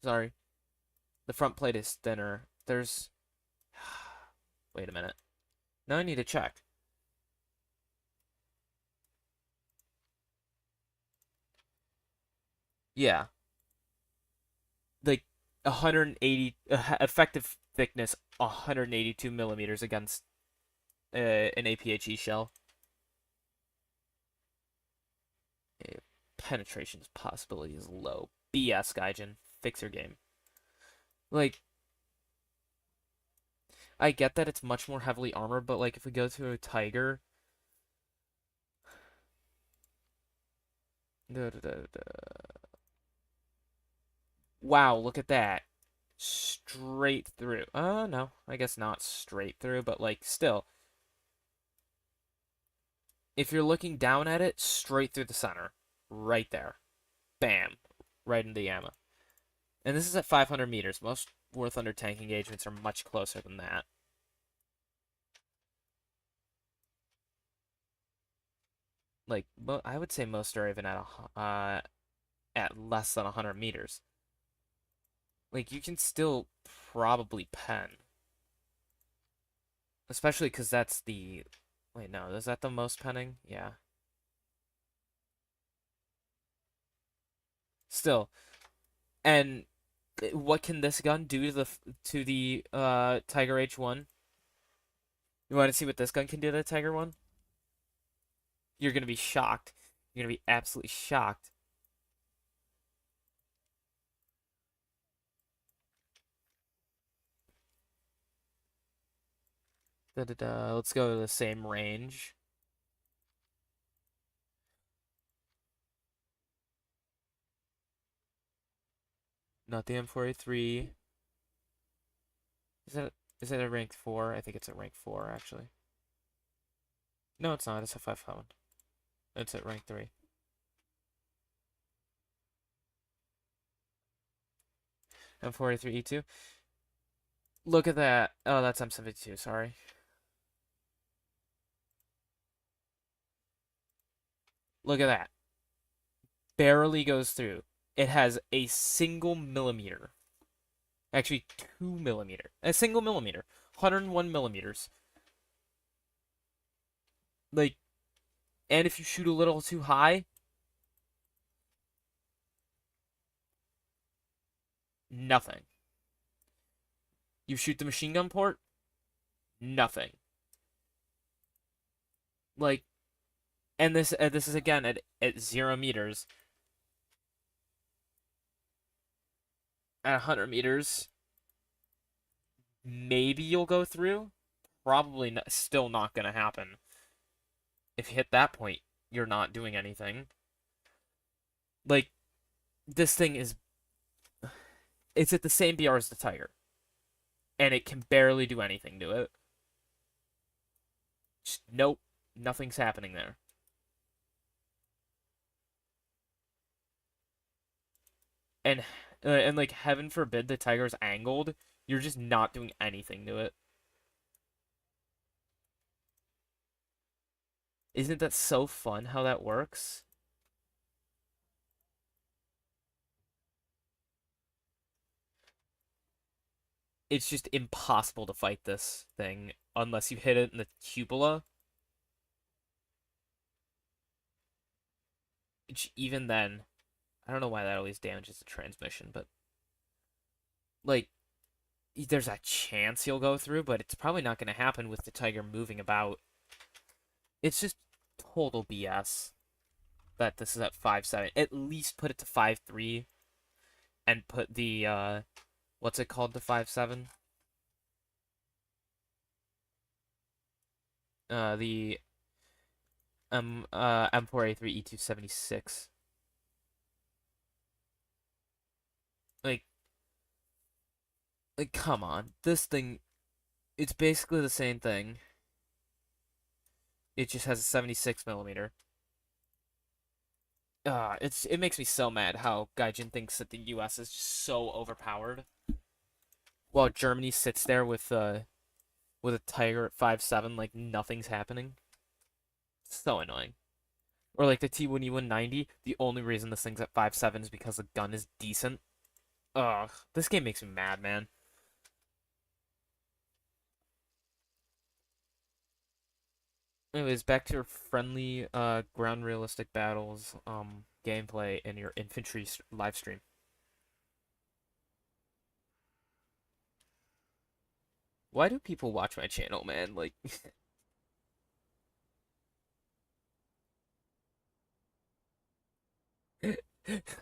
sorry. The front plate is thinner. There's... Wait a minute. Now I need to check. Yeah. Like 180 effective thickness 182 millimeters against an APHE shell. Penetration's possibility is low. BS, Gaijin. Fix your game. Like, I get that it's much more heavily armored, but like if we go to a Tiger, wow, look at that. Straight through. No, I guess not straight through, but like still. If you're looking down at it, straight through the center. Right there. Bam. Right into the ammo. And this is at 500 meters. Most War Thunder tank engagements are much closer than that. Like, I would say most are even at less than 100 meters. Like, you can still probably pen. Especially because that's the... Wait, no, is that the most penning? Yeah. Still. And what can this gun do to the Tiger H1? You want to see what this gun can do to the Tiger 1? You're going to be shocked. You're going to be absolutely shocked. Let's go to the same range. Not the M4A3. Is that a rank 4? I think it's a rank 4, actually. No, it's not. It's a 5.7. It's at rank 3. M4A3E2. Look at that. Oh, that's M72, sorry. Look at that. Barely goes through. It has a single millimeter. Actually, 2 millimeter. A single millimeter. 101 millimeters. Like, and if you shoot a little too high, nothing. You shoot the machine gun port, nothing. Like, and this is again at 0 meters. At 100 meters, maybe you'll go through. Probably not, still not gonna happen. If you hit that point, you're not doing anything. Like, this thing is... It's at the same BR as the Tiger. And it can barely do anything to it. Just, nope. Nothing's happening there. And like, heaven forbid the Tiger's angled. You're just not doing anything to it. Isn't that so fun how that works? it's just impossible to fight this thing unless you hit it in the cupola. Which even then, I don't know why that always damages the transmission, but like there's a chance you'll go through, but it's probably not going to happen with the Tiger moving about. It's just total BS that this is at 5.7. At least put it to 5.3 and put the what's it called to 5.7? The M4A3 E276. Like come on. This thing, it's basically the same thing. It just has a 76 millimeter. It makes me so mad how Gaijin thinks that the US is just so overpowered, while Germany sits there with a Tiger at 5.7 like nothing's happening. So annoying. Or like the T1E190, the only reason this thing's at 5.7 is because the gun is decent. Ugh, this game makes me mad, man. Anyways, back to your friendly, ground realistic battles, gameplay in your infantry live stream. Why do people watch my channel, man? Like,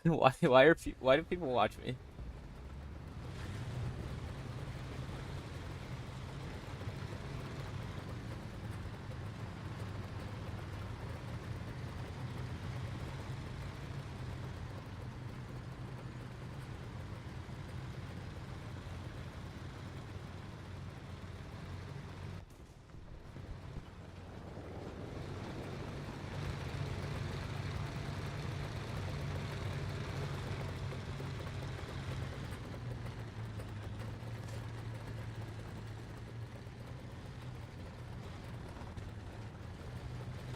why do people watch me?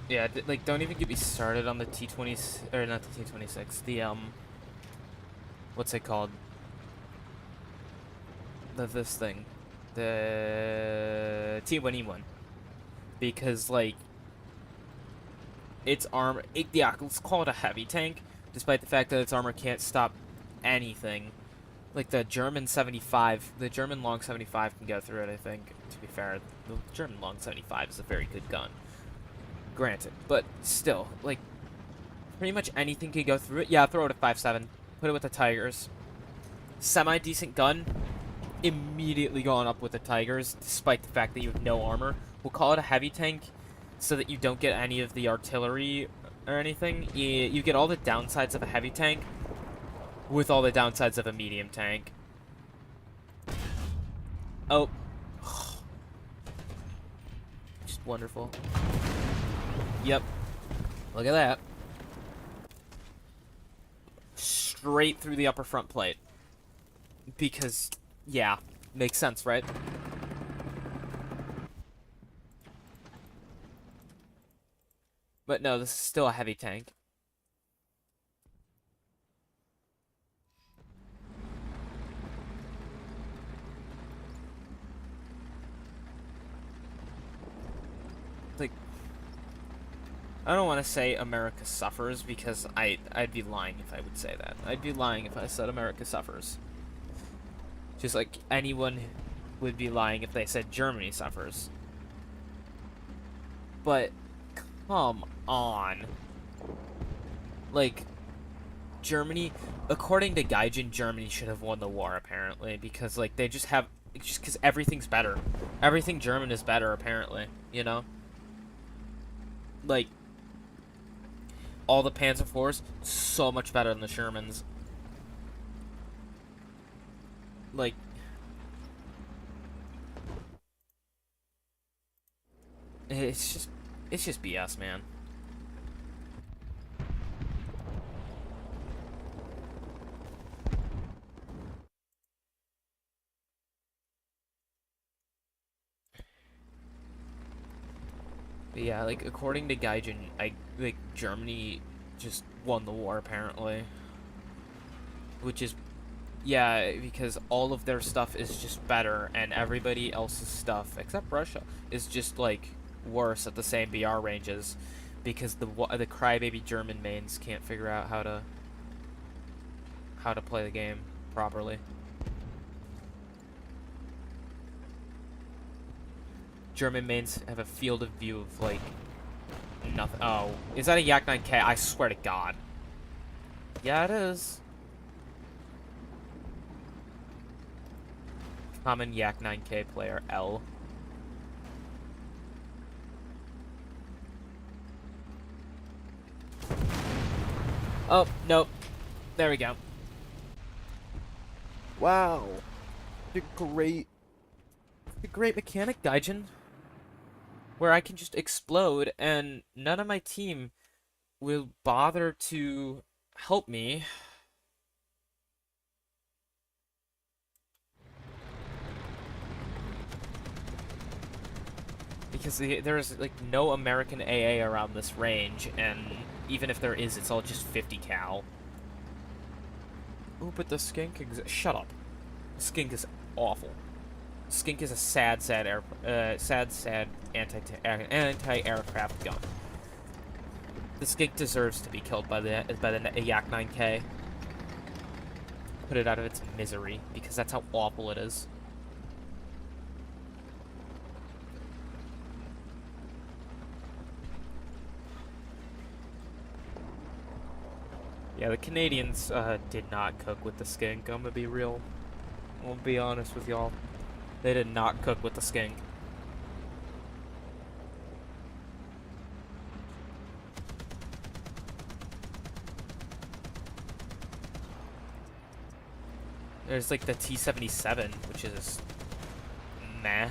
Yeah, like don't even get me started on the T20s or not the T26. The what's it called? This thing, the T1E1, because like its armor. Yeah, let's call it a heavy tank, despite the fact that its armor can't stop anything. Like the German 75, the German long 75 can go through it. I think. To be fair, the German long 75 is a very good gun. Granted, but still, like, pretty much anything can go through it. Yeah, throw it at 5.7. Put it with the Tigers. Semi-decent gun. Immediately going up with the Tigers, despite the fact that you have no armor. We'll call it a heavy tank, so that you don't get any of the artillery or anything. You get all the downsides of a heavy tank, with all the downsides of a medium tank. Oh. Just wonderful. Yep. Look at that. Straight through the upper front plate. Because, yeah, makes sense, right? But no, this is still a heavy tank. Like, I don't want to say America suffers because I'd be lying if I would say that. I'd be lying if I said America suffers. Just like anyone would be lying if they said Germany suffers. But come on. Like Germany, according to Gaijin, Germany should have won the war apparently because like they just have just because everything's better. Everything German is better apparently, you know? Like all the Panzer IVs so much better than the Shermans. Like it's just BS, man. But yeah, like according to Gaijin, like Germany just won the war apparently, which is Yeah, because all of their stuff is just better, and everybody else's stuff, except Russia, is just, like, worse at the same BR ranges, because the crybaby German mains can't figure out how to play the game properly. German mains have a field of view of, like, nothing. Oh, is that a Yak 9K? I swear to God. Yeah, it is. Common Yak 9K player, L. Oh, nope. There we go. Wow. The great mechanic, Gaijin, where I can just explode and none of my team will bother to help me. Because there's, like, no American AA around this range, and even if there is, it's all just 50 cal. Oh, but the skink shut up. The skink is awful. Skink is a sad anti-aircraft gun. The skink deserves to be killed by the Yak 9K. Put it out of its misery, because that's how awful it is. Yeah, the Canadians did not cook with the skink. I'm gonna be real. I'm gonna be honest with y'all. They did not cook with the skink. There's, like, the T-77, which is meh.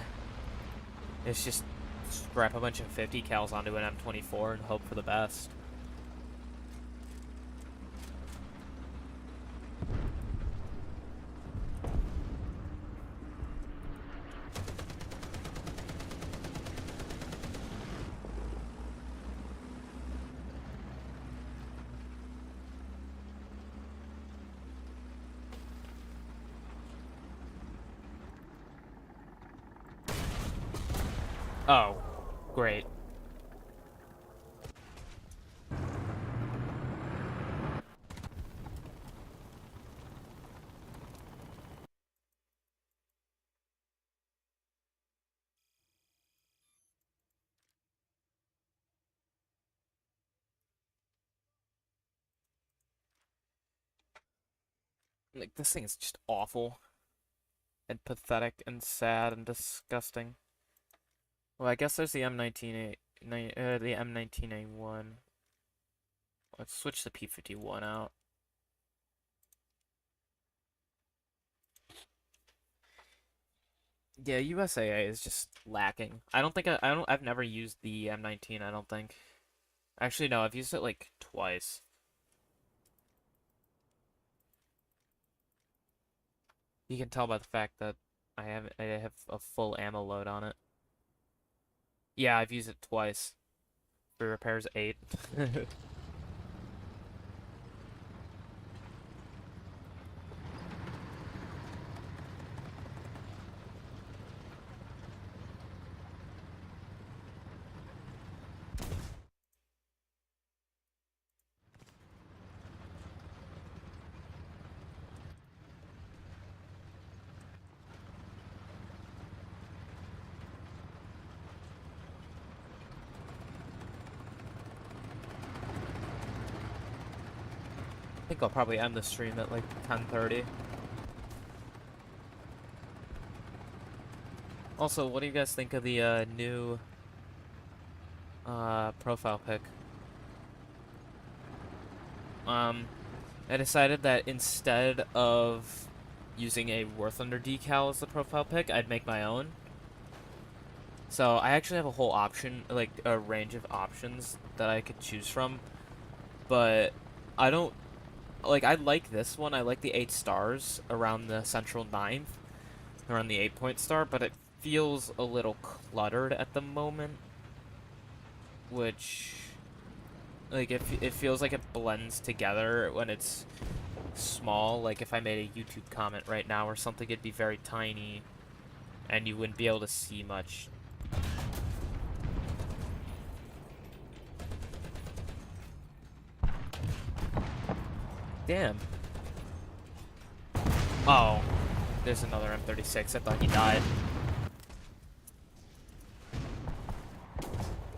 It's just strap a bunch of 50 cals onto an M24 and hope for the best. Oh, great. Like, this thing is just awful and pathetic and sad and disgusting. Well, I guess there's the the M19A1. Let's switch the P51 out. Yeah, USAA is just lacking. I've never used the M19, I don't think. Actually, no, I've used it, like, twice. You can tell by the fact that I have a full ammo load on it. Yeah, I've used it twice. For repairs 8. I think I'll probably end the stream at like 10:30. Also, what do you guys think of the new profile pic? I decided that instead of using a Worth Under decal as the profile pic, I'd make my own. So I actually have a whole option, like a range of options that I could choose from, but I don't like. I like this one. I like the 8 stars around the central 9th, around the 8-point star, but it feels a little cluttered at the moment, which, like, it feels like it blends together when it's small. Like if I made a YouTube comment right now or something, it'd be very tiny, and you wouldn't be able to see much. Damn. Oh, there's another M36. I thought he died.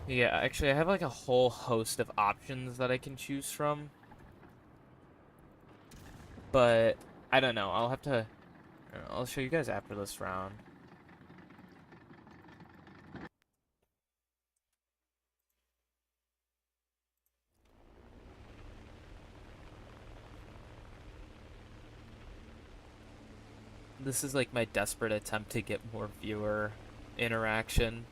Yeah, actually, I have like a whole host of options that I can choose from. But I don't know. I'll have to. I'll show you guys after this round. This is like my desperate attempt to get more viewer interaction.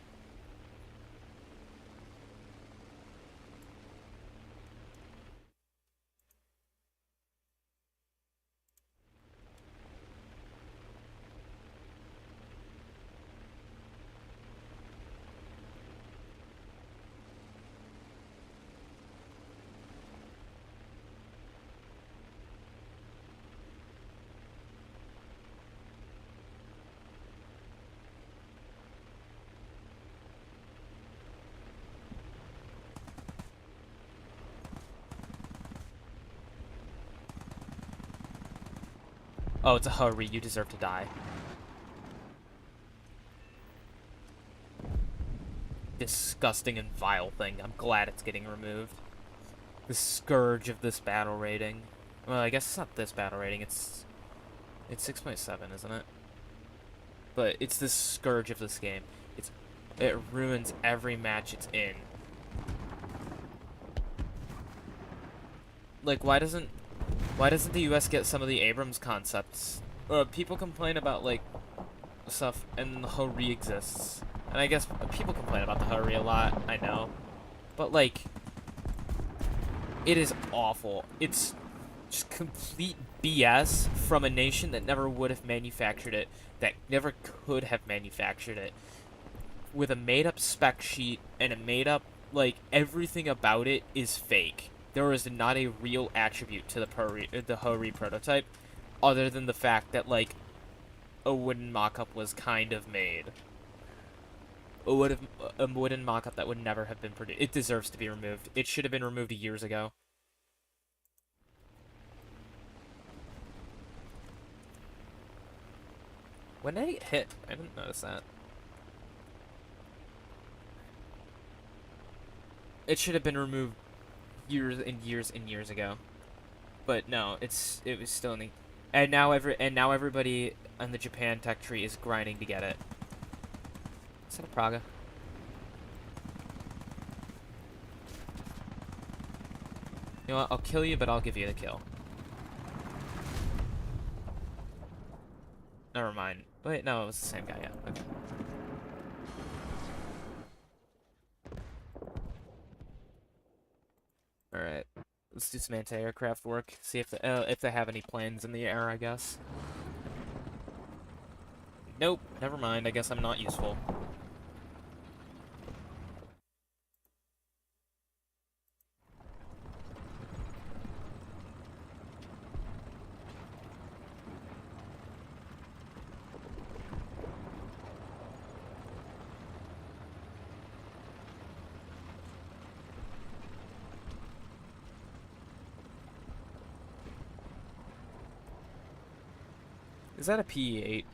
Oh, it's a hurry. You deserve to die. Disgusting and vile thing. I'm glad it's getting removed. The scourge of this battle rating. Well, I guess it's not this battle rating. It's 6.7, isn't it? But it's the scourge of this game. It ruins every match it's in. Like, why doesn't the US get some of the Abrams concepts? People complain about, like, stuff, and the Hori exists. And I guess people complain about the Hori a lot, I know. But, like, it is awful. It's just complete BS from a nation that never would have manufactured it, that never could have manufactured it, with a made-up spec sheet and a made-up, like, everything about it is fake. There is not a real attribute to the Hori prototype, other than the fact that, like, a wooden mock-up was kind of made. A wooden mock-up that would never have been produced. It deserves to be removed. It should have been removed years ago. When did I get hit? I didn't notice that. It should have been removed years and years and years ago. But no, it was still in the... And now everybody on the Japan tech tree is grinding to get it. Is that a Praga? You know what? I'll kill you, but I'll give you the kill. Never mind. Wait, no, it was the same guy, yeah. Okay. Alright. Let's do some anti-aircraft work. See if they have any planes in the air, I guess. Nope, never mind. I guess I'm not useful. Is that a PE-8?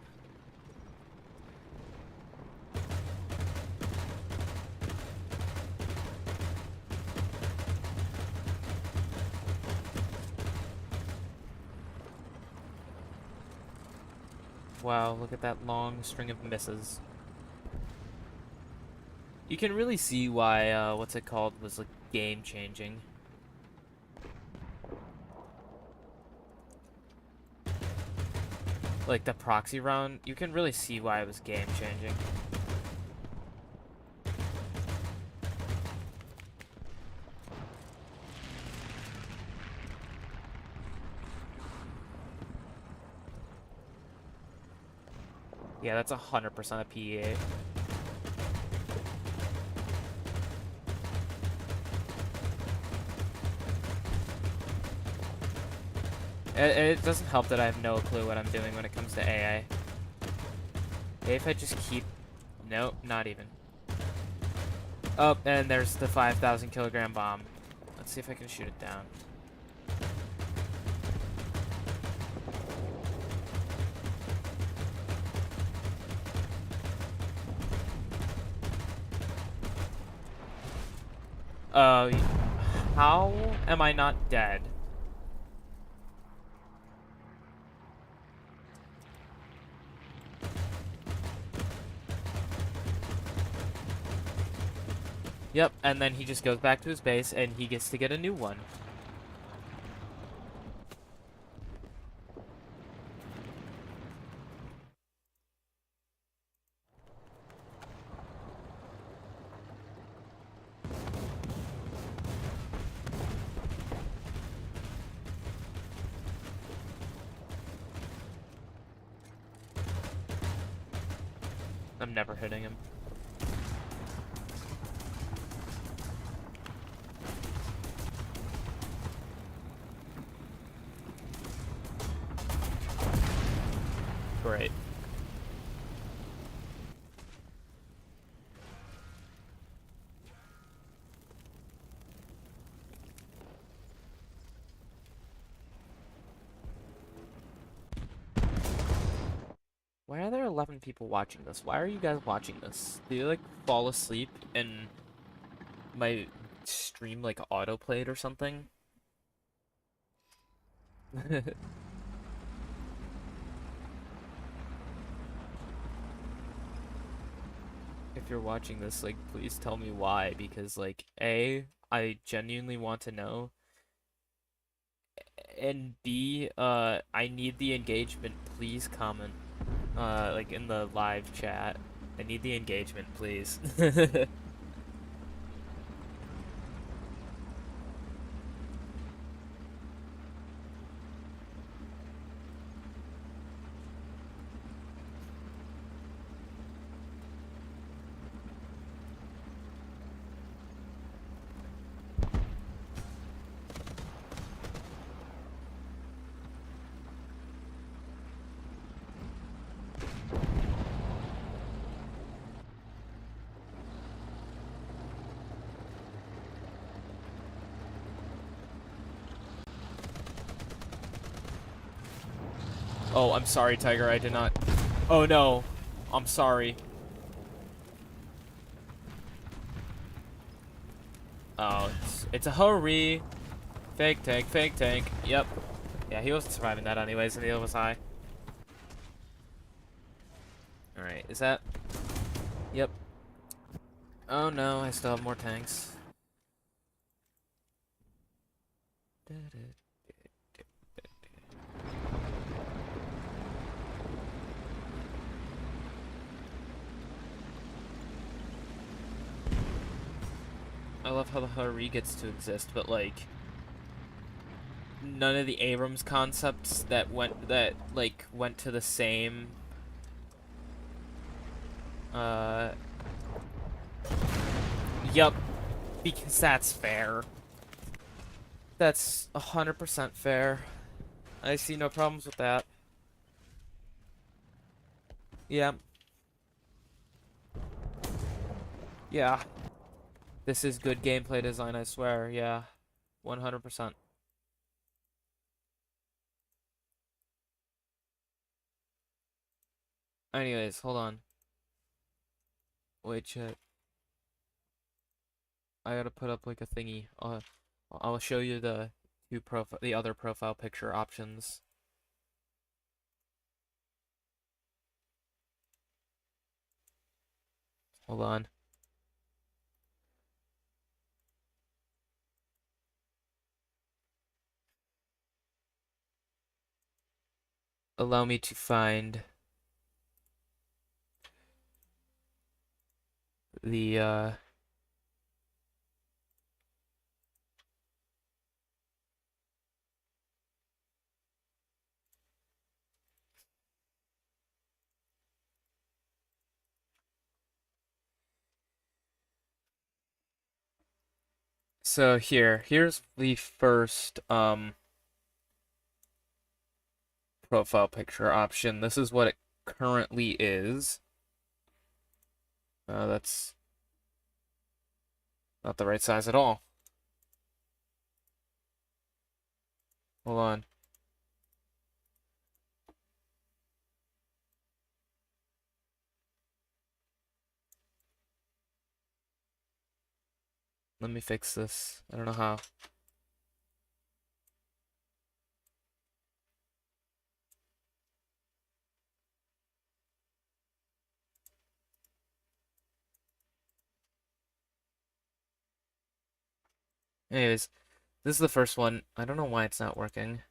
Wow, look at that long string of misses. You can really see why, what's it called, was, like, game-changing. Like, the proxy round, you can really see why it was game-changing. Yeah, that's 100% a PE-8. It doesn't help that I have no clue what I'm doing when it comes to AI. Maybe if I just keep... Nope, not even. Oh, and there's the 5,000 kilogram bomb. Let's see if I can shoot it down. How am I not dead? Yep, and then he just goes back to his base and he gets to get a new one. I'm never hitting him. Great. Why are there 11 people watching this? Why are you guys watching this? Do you, like, fall asleep and my stream, like, autoplayed or something? If you're watching this, like, please tell me why, because, like, A, I genuinely want to know, and B, I need the engagement. Please comment, like, in the live chat. I need the engagement, please. Oh, I'm sorry, Tiger, I did not... Oh, no. I'm sorry. Oh, it's a hurry. Fake tank, fake tank. Yep. Yeah, he wasn't surviving that anyways, and the other was high. Alright, is that... Yep. Oh no, I still have more tanks. I love how the hurry gets to exist, but like... None of the Abrams concepts that went to the same... Yup. Because that's fair. That's 100% fair. I see no problems with that. Yeah. Yeah. This is good gameplay design, I swear. Yeah. 100%. Anyways, hold on. Wait, chat. I gotta put up like a thingy. I'll show you the other profile picture options. Hold on. Allow me to find the So here's the first profile picture option. This is what it currently is. That's not the right size at all. Hold on. Let me fix this. I don't know how. Anyways, this is the first one. I don't know why it's not working.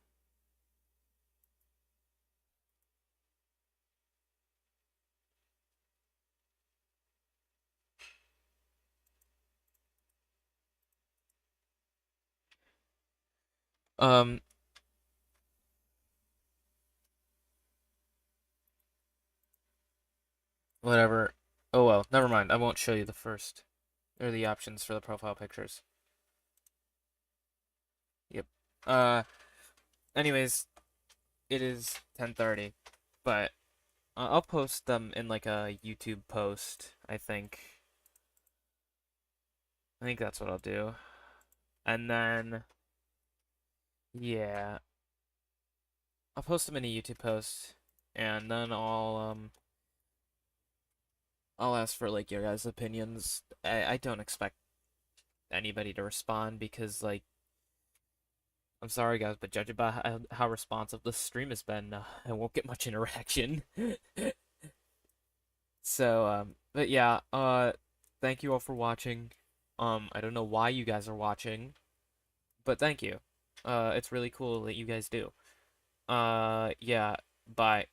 Um, Whatever. Oh well, never mind. I won't show you the first, or the options for the profile pictures. Yep. Uh, Anyways, it is 10:30, but I'll post them in like a YouTube post, I think. I think that's what I'll do. And then, yeah, I'll post them in a YouTube post, and then I'll ask for like your guys' opinions. I don't expect anybody to respond because like I'm sorry guys, but judging by how responsive the stream has been, I won't get much interaction. So but yeah, thank you all for watching. I don't know why you guys are watching, but thank you. It's really cool that you guys do. Yeah, bye.